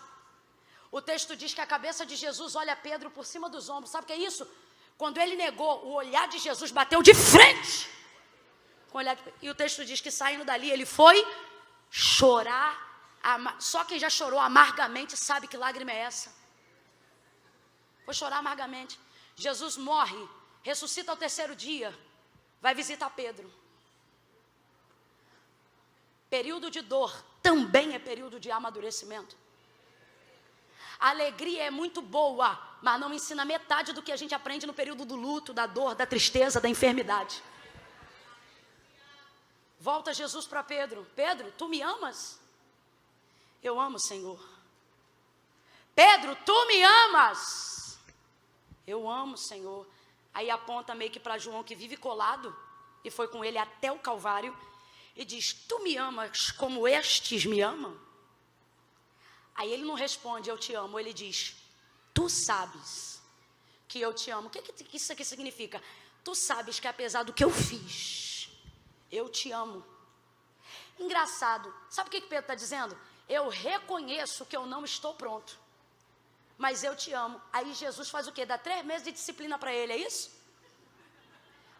O texto diz que a cabeça de Jesus olha Pedro por cima dos ombros. Sabe o que é isso? Quando ele negou, o olhar de Jesus bateu de frente com o olhar de... E o texto diz que saindo dali ele foi chorar. Só quem já chorou amargamente sabe que lágrima é essa. Foi chorar amargamente. Jesus morre, ressuscita ao 3º dia. Vai visitar Pedro. Período de dor também é período de amadurecimento. A alegria é muito boa, mas não ensina metade do que a gente aprende no período do luto, da dor, da tristeza, da enfermidade. Volta Jesus para Pedro. Pedro, tu me amas? Eu amo, Senhor. Pedro, tu me amas? Eu amo, Senhor. Aí aponta meio que para João, que vive colado, e foi com ele até o Calvário, e diz, tu me amas como estes me amam? Aí ele não responde, eu te amo, ele diz, tu sabes que eu te amo. O que isso aqui significa? Tu sabes que apesar do que eu fiz, eu te amo. Engraçado, sabe o que Pedro está dizendo? Eu reconheço que eu não estou pronto, mas eu te amo. Aí Jesus faz o quê? Dá 3 meses de disciplina para ele, é isso?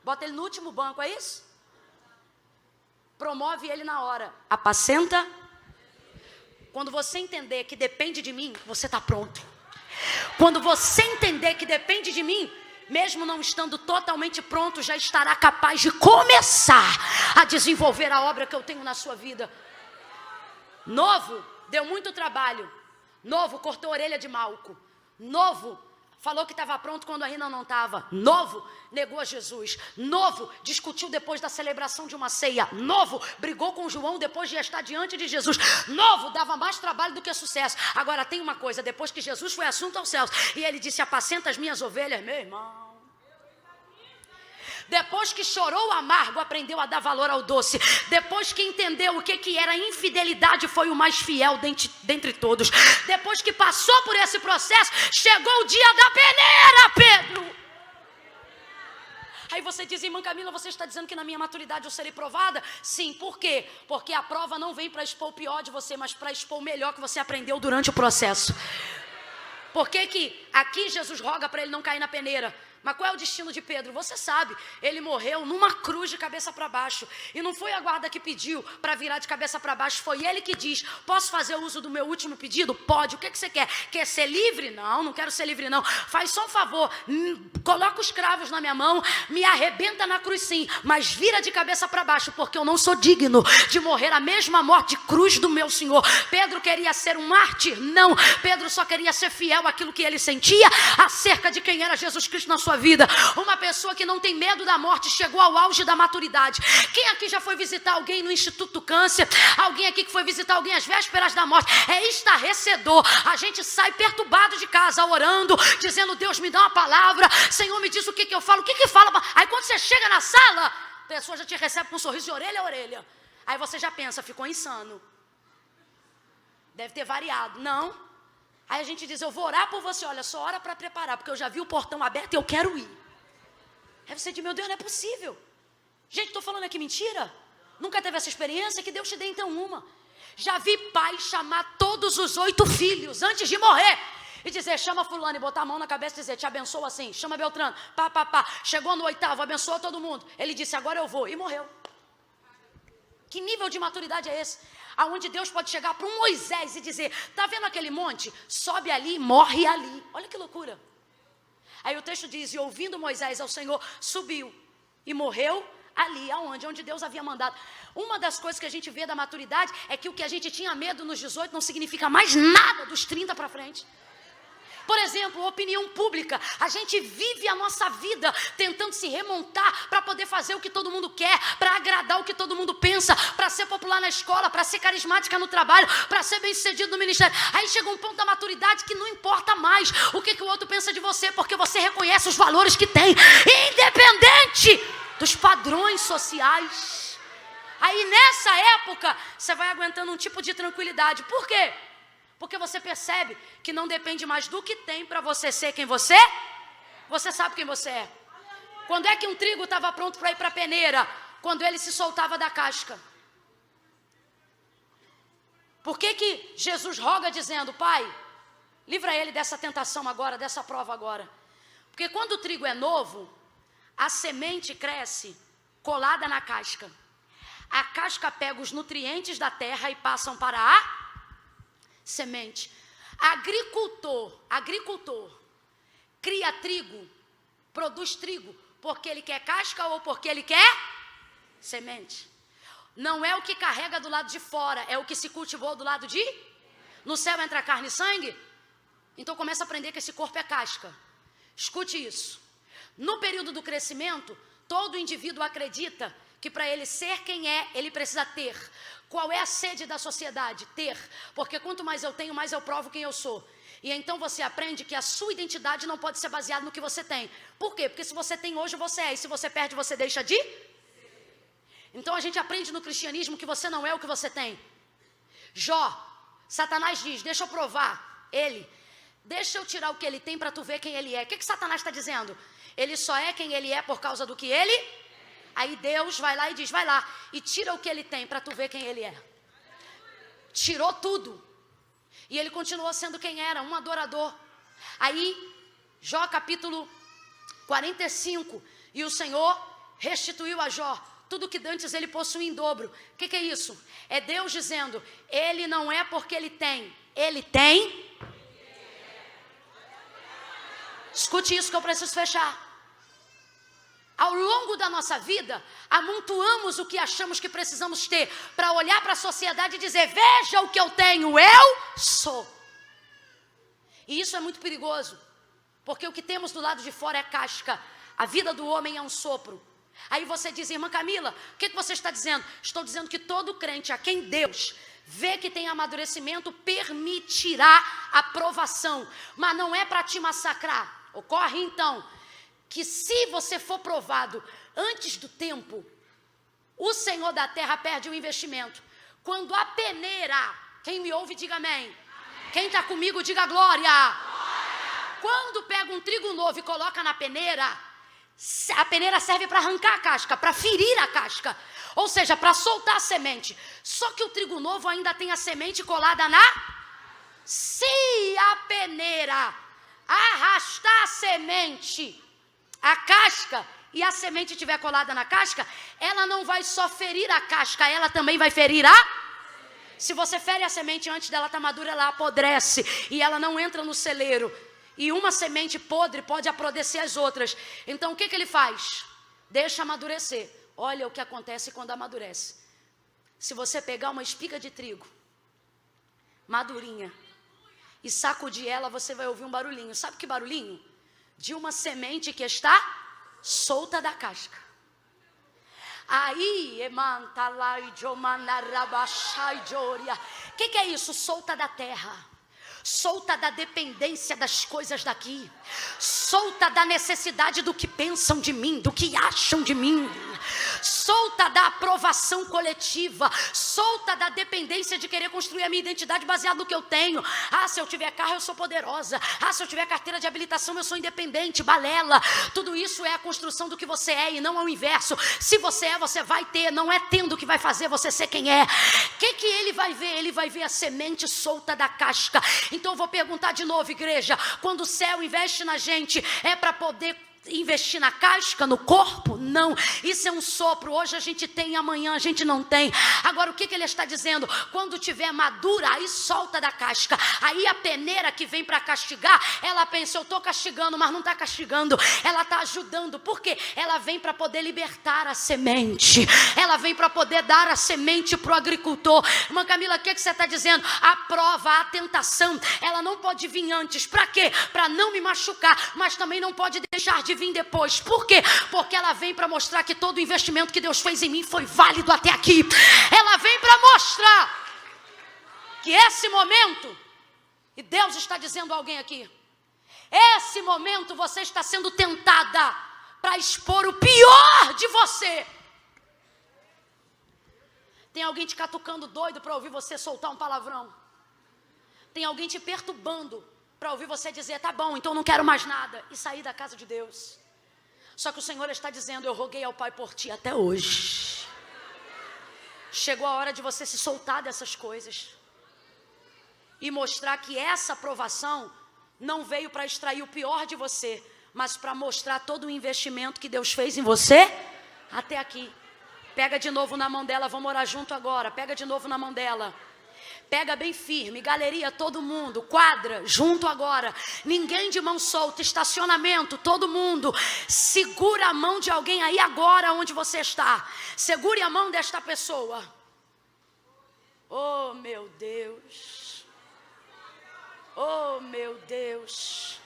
Bota ele no último banco, é isso? Promove ele na hora. Apacenta. Quando você entender que depende de mim, você está pronto. Quando você entender que depende de mim, mesmo não estando totalmente pronto, já estará capaz de começar a desenvolver a obra que eu tenho na sua vida. Novo, deu muito trabalho. Novo, cortou a orelha de Malco. Novo, falou que estava pronto quando ainda não estava. Novo, negou a Jesus. Novo, discutiu depois da celebração de uma ceia. Novo, brigou com João depois de estar diante de Jesus. Novo, dava mais trabalho do que sucesso. Agora tem uma coisa, depois que Jesus foi assunto aos céus e ele disse: apacenta as minhas ovelhas, meu irmão. Depois que chorou o amargo, aprendeu a dar valor ao doce. Depois que entendeu o que era infidelidade, foi o mais fiel dentre todos. Depois que passou por esse processo, chegou o dia da peneira, Pedro. Aí você diz: irmã Camila, você está dizendo que na minha maturidade eu serei provada? Sim, por quê? Porque a prova não vem para expor o pior de você, mas para expor o melhor que você aprendeu durante o processo. Por que aqui Jesus roga para ele não cair na peneira? Mas qual é o destino de Pedro? Você sabe, ele morreu numa cruz de cabeça para baixo. E não foi a guarda que pediu para virar de cabeça para baixo, foi ele que diz: posso fazer uso do meu último pedido? Pode. O que você quer? Quer ser livre? Não, não quero ser livre não. Faz só um favor, coloca os cravos na minha mão, me arrebenta na cruz sim, mas vira de cabeça para baixo, porque eu não sou digno de morrer a mesma morte de cruz do meu Senhor. Pedro queria ser um mártir? Não. Pedro só queria ser fiel àquilo que ele sentia acerca de quem era Jesus Cristo na sua vida. Uma pessoa que não tem medo da morte chegou ao auge da maturidade. Quem aqui já foi visitar alguém no Instituto do Câncer? Alguém aqui que foi visitar alguém às vésperas da morte? É estarrecedor. A gente sai perturbado de casa, orando, dizendo: Deus, me dá uma palavra, Senhor, me diz o que eu falo, o que fala. Aí quando você chega na sala, a pessoa já te recebe com um sorriso de orelha a orelha. Aí você já pensa: ficou insano, deve ter variado. Não. Aí a gente diz: eu vou orar por você. Olha, só ora para preparar, porque eu já vi o portão aberto e eu quero ir. Aí você diz: meu Deus, não é possível. Gente, estou falando aqui mentira? Nunca teve essa experiência? Que Deus te dê então uma. Já vi pai chamar todos os 8 filhos antes de morrer e dizer: chama fulano, e botar a mão na cabeça e dizer: te abençoa assim, chama Beltrano, pá. Chegou no 8º, abençoou todo mundo. Ele disse: agora eu vou, e morreu. Que nível de maturidade é esse? Aonde Deus pode chegar para um Moisés e dizer: tá vendo aquele monte? Sobe ali, morre ali. Olha que loucura. Aí o texto diz: e ouvindo Moisés ao Senhor, subiu e morreu ali, aonde? Onde Deus havia mandado. Uma das coisas que a gente vê da maturidade é que o que a gente tinha medo nos 18 não significa mais nada dos 30 para frente. Por exemplo, opinião pública. A gente vive a nossa vida tentando se remontar para poder fazer o que todo mundo quer, para agradar o que todo mundo pensa, para ser popular na escola, para ser carismática no trabalho, para ser bem-sucedido no ministério. Aí chega um ponto da maturidade que não importa mais o que o outro pensa de você, porque você reconhece os valores que tem, independente dos padrões sociais. Aí nessa época você vai aguentando um tipo de tranquilidade. Por quê? Porque você percebe que não depende mais do que tem para você ser quem você é. Você sabe quem você é. Quando é que um trigo estava pronto para ir para a peneira? Quando ele se soltava da casca. Por que Jesus roga dizendo: Pai, livra ele dessa tentação agora, dessa prova agora? Porque quando o trigo é novo, a semente cresce colada na casca. A casca pega os nutrientes da terra e passam para a semente. Agricultor cria trigo, produz trigo porque ele quer casca ou porque ele quer semente. Não é o que carrega do lado de fora, é o que se cultivou do lado de... No céu entra carne e sangue? Então começa a aprender que esse corpo é casca. Escute isso. No período do crescimento, todo indivíduo acredita que para ele ser quem é, ele precisa ter. Qual é a sede da sociedade? Ter. Porque quanto mais eu tenho, mais eu provo quem eu sou. E então você aprende que a sua identidade não pode ser baseada no que você tem. Por quê? Porque se você tem hoje, você é. E se você perde, você deixa de... Então a gente aprende no cristianismo que você não é o que você tem. Jó, Satanás diz: deixa eu provar ele. Deixa eu tirar o que ele tem para tu ver quem ele é. O que Satanás está dizendo? Ele só é quem ele é por causa do que ele... Aí Deus vai lá e diz: vai lá e tira o que ele tem para tu ver quem ele é. Tirou tudo. E ele continuou sendo quem era, um adorador. Aí, Jó capítulo 45. E o Senhor restituiu a Jó tudo que dantes ele possuía em dobro. O que é isso? É Deus dizendo: ele não é porque ele tem. Ele tem. Escute isso que eu preciso fechar. Ao longo da nossa vida, amontoamos o que achamos que precisamos ter para olhar para a sociedade e dizer: veja o que eu tenho, eu sou. E isso é muito perigoso, Porque o que temos do lado de fora é casca. A vida do homem é um sopro. Aí você diz, irmã Camila, o que você está dizendo? Estou dizendo que todo crente a quem Deus vê que tem amadurecimento permitirá a provação. Mas não é para te massacrar. Ocorre então que se você for provado antes do tempo, o Senhor da terra perde o investimento. Quando a peneira, quem me ouve diga amém. Quem está comigo diga glória. Quando pega um trigo novo e coloca na peneira, a peneira serve para arrancar a casca, para ferir a casca. Ou seja, para soltar a semente. Só que o trigo novo ainda tem a semente colada na... Se a peneira arrastar a semente, a casca, e a semente estiver colada na casca, ela não vai só ferir a casca, ela também vai ferir a... Se você fere a semente antes dela estar madura, ela apodrece e ela não entra no celeiro. E uma semente podre pode apodrecer as outras. Então o que ele faz? Deixa amadurecer. Olha o que acontece quando amadurece. Se você pegar uma espiga de trigo madurinha e sacudir ela, você vai ouvir um barulhinho. Sabe que barulhinho? De uma semente que está solta da casca. Aí, o que é isso? Solta da terra. Solta da dependência das coisas daqui. Solta da necessidade do que pensam de mim, do que acham de mim. Solta da aprovação coletiva. Solta da dependência de querer construir a minha identidade baseada no que eu tenho. Ah, se eu tiver carro eu sou poderosa. Ah, se eu tiver carteira de habilitação eu sou independente, balela. Tudo isso é a construção do que você é e não é o inverso. Se você é, você vai ter. Não é tendo que vai fazer você ser quem é. O que ele vai ver? Ele vai ver a semente solta da casca. Então eu vou perguntar de novo, igreja. Quando o céu investe na gente, é para poder investir na casca, no corpo? Não, isso é um sopro. Hoje a gente tem, amanhã a gente não tem. Agora o que ele está dizendo? Quando tiver madura, aí solta da casca. Aí a peneira que vem para castigar, ela pensa, eu estou castigando, mas não está castigando, ela está ajudando. Por quê? Ela vem para poder libertar a semente. Ela vem para poder dar a semente para o agricultor. Irmã Camila, o que você está dizendo? A prova, a tentação, ela não pode vir antes. Para quê? Para não me machucar, mas também não pode deixar de vir depois. Por quê? Porque ela vem para mostrar que todo o investimento que Deus fez em mim foi válido até aqui. Ela vem para mostrar que esse momento, e Deus está dizendo a alguém aqui, esse momento você está sendo tentada para expor o pior de você. Tem alguém te catucando doido para ouvir você soltar um palavrão. Tem alguém te perturbando para ouvir você dizer, tá bom, então não quero mais nada, e sair da casa de Deus. Só que o Senhor está dizendo, eu roguei ao Pai por ti até hoje. Chegou a hora de você se soltar dessas coisas e mostrar que essa aprovação não veio para extrair o pior de você, mas para mostrar todo o investimento que Deus fez em você até aqui. Pega de novo na mão dela, vamos orar junto agora. Pega de novo na mão dela. Pega bem firme, galeria, todo mundo, quadra, junto agora, ninguém de mão solta, estacionamento, todo mundo, segura a mão de alguém aí agora onde você está, segure a mão desta pessoa. Oh meu Deus, oh meu Deus,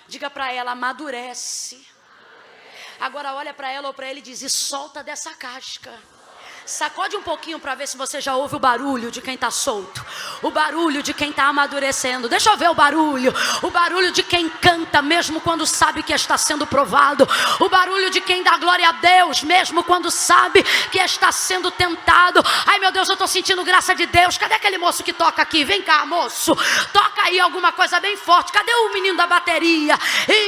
diga para ela, amadurece. Agora olha para ela ou para ele e diz, e solta dessa casca. Sacode um pouquinho para ver se você já ouve o barulho de quem está solto, o barulho de quem está amadurecendo. Deixa eu ver o barulho de quem canta mesmo quando sabe que está sendo provado, o barulho de quem dá glória a Deus mesmo quando sabe que está sendo tentado. Ai meu Deus, eu estou sentindo graça de Deus. Cadê aquele moço que toca aqui? Vem cá, moço, toca aí alguma coisa bem forte. Cadê o menino da bateria?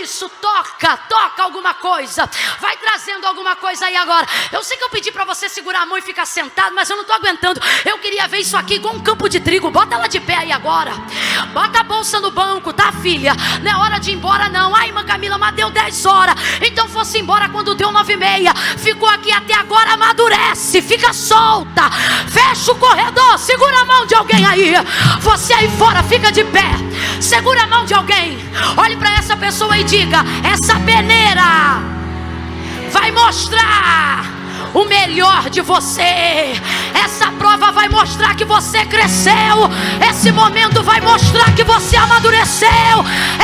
Isso, toca alguma coisa, vai trazendo alguma coisa aí agora. Eu sei que eu pedi para você segurar a mão e ficar sentado, mas eu não estou aguentando. Eu queria ver isso aqui igual um campo de trigo. Bota ela de pé aí agora. Bota a bolsa no banco, tá, filha? Não é hora de ir embora não. Ai, irmã Camila, mas deu 10 horas. Então fosse embora quando deu 9h30. Ficou aqui até agora, amadurece. Fica solta. Fecha o corredor. Segura a mão de alguém aí. Você aí fora, fica de pé. Segura a mão de alguém. Olhe para essa pessoa e diga, essa peneira vai mostrar o melhor de você. Essa prova vai mostrar que você cresceu. Esse momento vai mostrar que você amadureceu.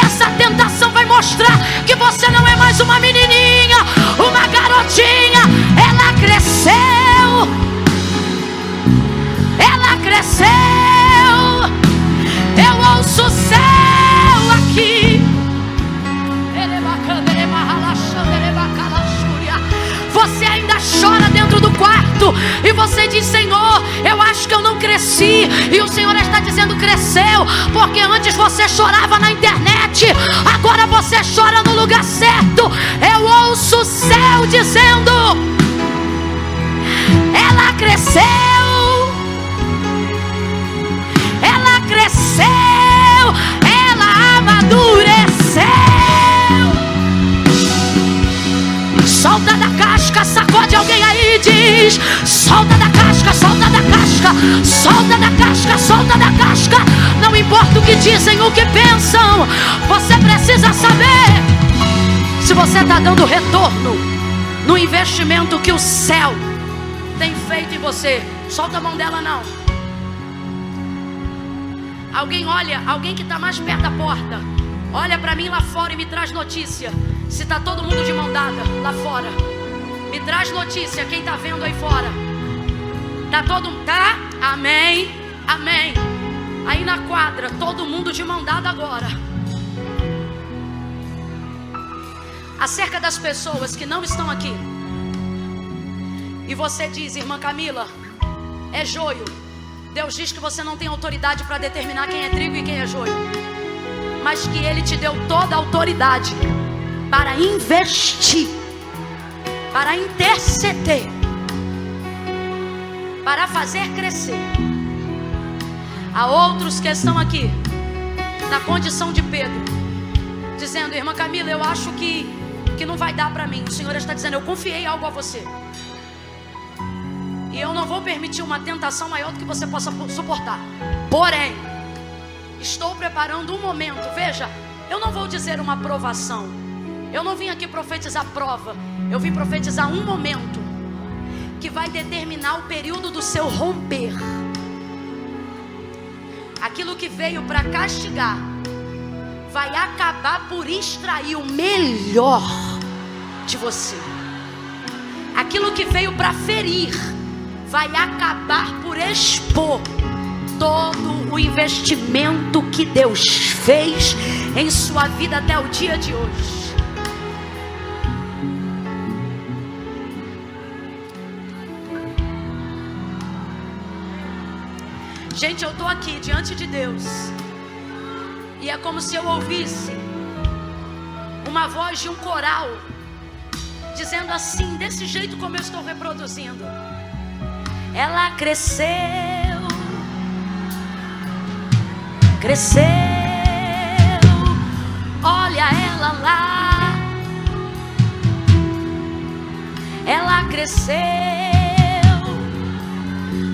Essa tentação vai mostrar que você não é mais uma menininha, uma garotinha. Ela cresceu. Ela cresceu. Eu ouço o céu aqui. Você ainda chora dentro do quarto e você diz: Senhor, eu acho que eu não cresci. E o Senhor está dizendo: cresceu, porque antes você chorava na internet, agora você chora no lugar certo. Eu ouço o céu dizendo: ela cresceu. Ela cresceu. Ela amadureceu. Solta da casca, sacode alguém aí e diz: solta da casca, solta da casca, solta da casca, solta da casca. Não importa o que dizem, o que pensam, você precisa saber se você está dando retorno no investimento que o céu tem feito em você. Solta a mão dela não. Alguém olha, alguém que está mais perto da porta, olha para mim lá fora e me traz notícia. Se está todo mundo de mão dada lá fora, me traz notícia. Quem está vendo aí fora? Tá todo mundo? Tá? Amém, amém. Aí na quadra, todo mundo de mão dada agora. Acerca das pessoas que não estão aqui, e você diz: irmã Camila, é joio. Deus diz que você não tem autoridade para determinar quem é trigo e quem é joio, mas que Ele te deu toda a autoridade para investir, para interceder, para fazer crescer. Há outros que estão aqui na condição de Pedro, dizendo: irmã Camila, eu acho que não vai dar para mim. O Senhor está dizendo: eu confiei algo a você, e eu não vou permitir uma tentação maior do que você possa suportar. Porém, estou preparando um momento. Veja, eu não vou dizer uma provação. Eu não vim aqui profetizar prova. Eu vim profetizar um momento que vai determinar o período do seu romper. Aquilo que veio para castigar vai acabar por extrair o melhor de você. Aquilo que veio para ferir vai acabar por expor todo o investimento que Deus fez em sua vida até o dia de hoje. Gente, eu estou aqui diante de Deus, e é como se eu ouvisse uma voz de um coral dizendo assim, desse jeito como eu estou reproduzindo: ela cresceu, cresceu, olha ela lá, ela cresceu.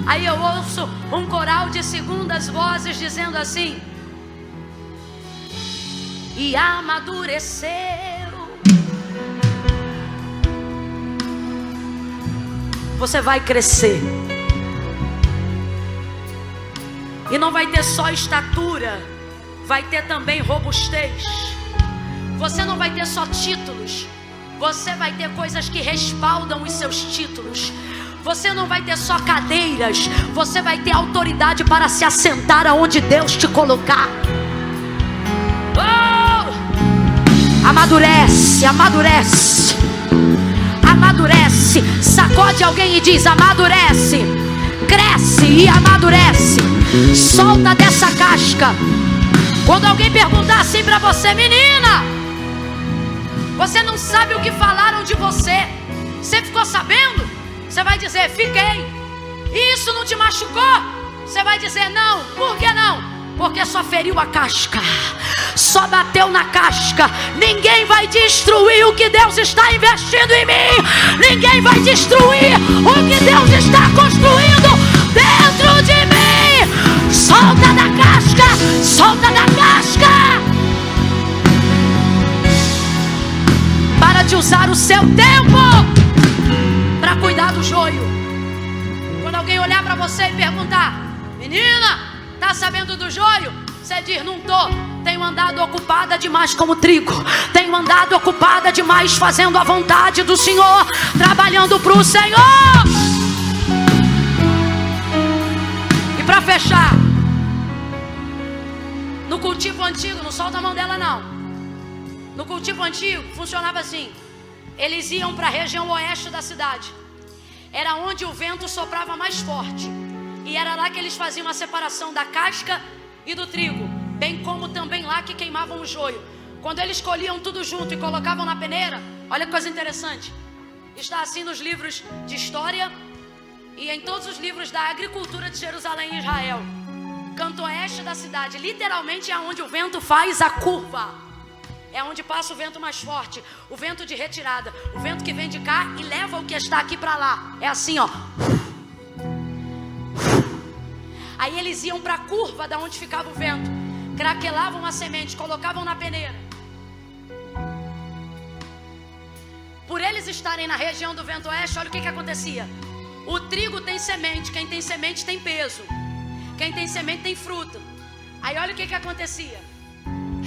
Aí eu ouço um coral de segundas vozes dizendo assim: e amadureceu. Você vai crescer, e não vai ter só estatura, vai ter também robustez. Você não vai ter só títulos, você vai ter coisas que respaldam os seus títulos. Você não vai ter só cadeiras, você vai ter autoridade para se assentar aonde Deus te colocar. Oh! Amadurece, amadurece, amadurece. Sacode alguém e diz: amadurece. Cresce e amadurece. Solta dessa casca. Quando alguém perguntar assim para você: menina, você não sabe o que falaram de você, você ficou sabendo? Você vai dizer: fiquei. E isso não te machucou? Você vai dizer: não. Por que não? Porque só feriu a casca, só bateu na casca. Ninguém vai destruir o que Deus está investindo em mim. Ninguém vai destruir o que Deus está construindo dentro de mim. Solta da casca, solta da casca. Para de usar o seu tempo para para cuidar do joio. Quando alguém olhar para você e perguntar: menina, tá sabendo do joio? Você diz: não tô. Tenho andado ocupada demais como trigo. Tenho andado ocupada demais fazendo a vontade do Senhor, trabalhando para o Senhor. E para fechar, no cultivo antigo, não solta a mão dela não. No cultivo antigo funcionava assim: eles iam para a região oeste da cidade. Era onde o vento soprava mais forte. E era lá que eles faziam a separação da casca e do trigo, bem como também lá que queimavam o joio. Quando eles colhiam tudo junto e colocavam na peneira, olha que coisa interessante, está assim nos livros de história e em todos os livros da agricultura de Jerusalém e Israel. Canto oeste da cidade, literalmente é onde o vento faz a curva. É onde passa o vento mais forte, o vento de retirada, o vento que vem de cá e leva o que está aqui para lá. É assim, ó. Aí eles iam para a curva da onde ficava o vento, craquelavam a semente, colocavam na peneira. Por eles estarem na região do vento oeste, olha o que acontecia. O trigo tem semente, quem tem semente tem peso. Quem tem semente tem fruta. Aí olha o que acontecia.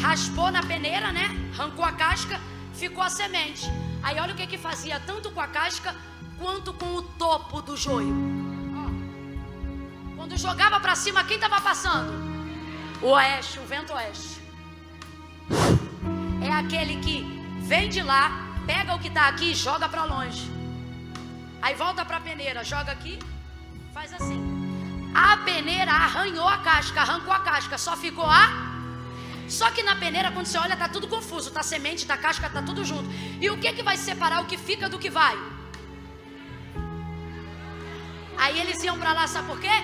Raspou na peneira, né? Arrancou a casca, ficou a semente. Aí olha o que fazia, tanto com a casca quanto com o topo do joio. Quando jogava para cima, quem estava passando? O oeste, o vento oeste. É aquele que vem de lá, pega o que está aqui e joga para longe. Aí volta para a peneira, joga aqui, faz assim. A peneira arranhou a casca, arrancou a casca, só ficou a... Só que na peneira, quando você olha, tá tudo confuso. Tá semente, tá casca, tá tudo junto. E o que vai separar o que fica do que vai? Aí eles iam para lá, sabe por quê?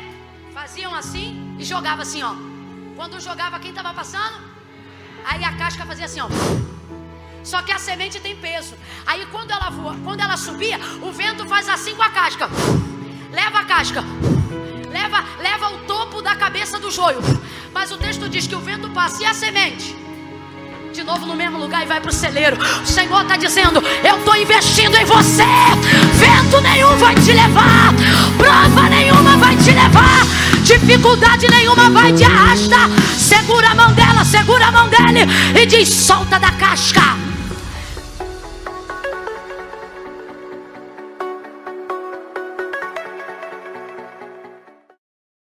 Faziam assim e jogavam assim, ó. Quando jogava, quem estava passando? Aí a casca fazia assim, ó. Só que a semente tem peso. Aí quando ela voa, quando ela subia, o vento faz assim com a casca. Leva a casca. Leva o topo da cabeça do joio. Mas o texto diz que o vento passa e a semente de novo no mesmo lugar e vai para o celeiro. O Senhor está dizendo: eu estou investindo em você. Vento nenhum vai te levar, prova nenhuma vai te levar, dificuldade nenhuma vai te arrastar. Segura a mão dela, segura a mão dele e diz: solta da casca.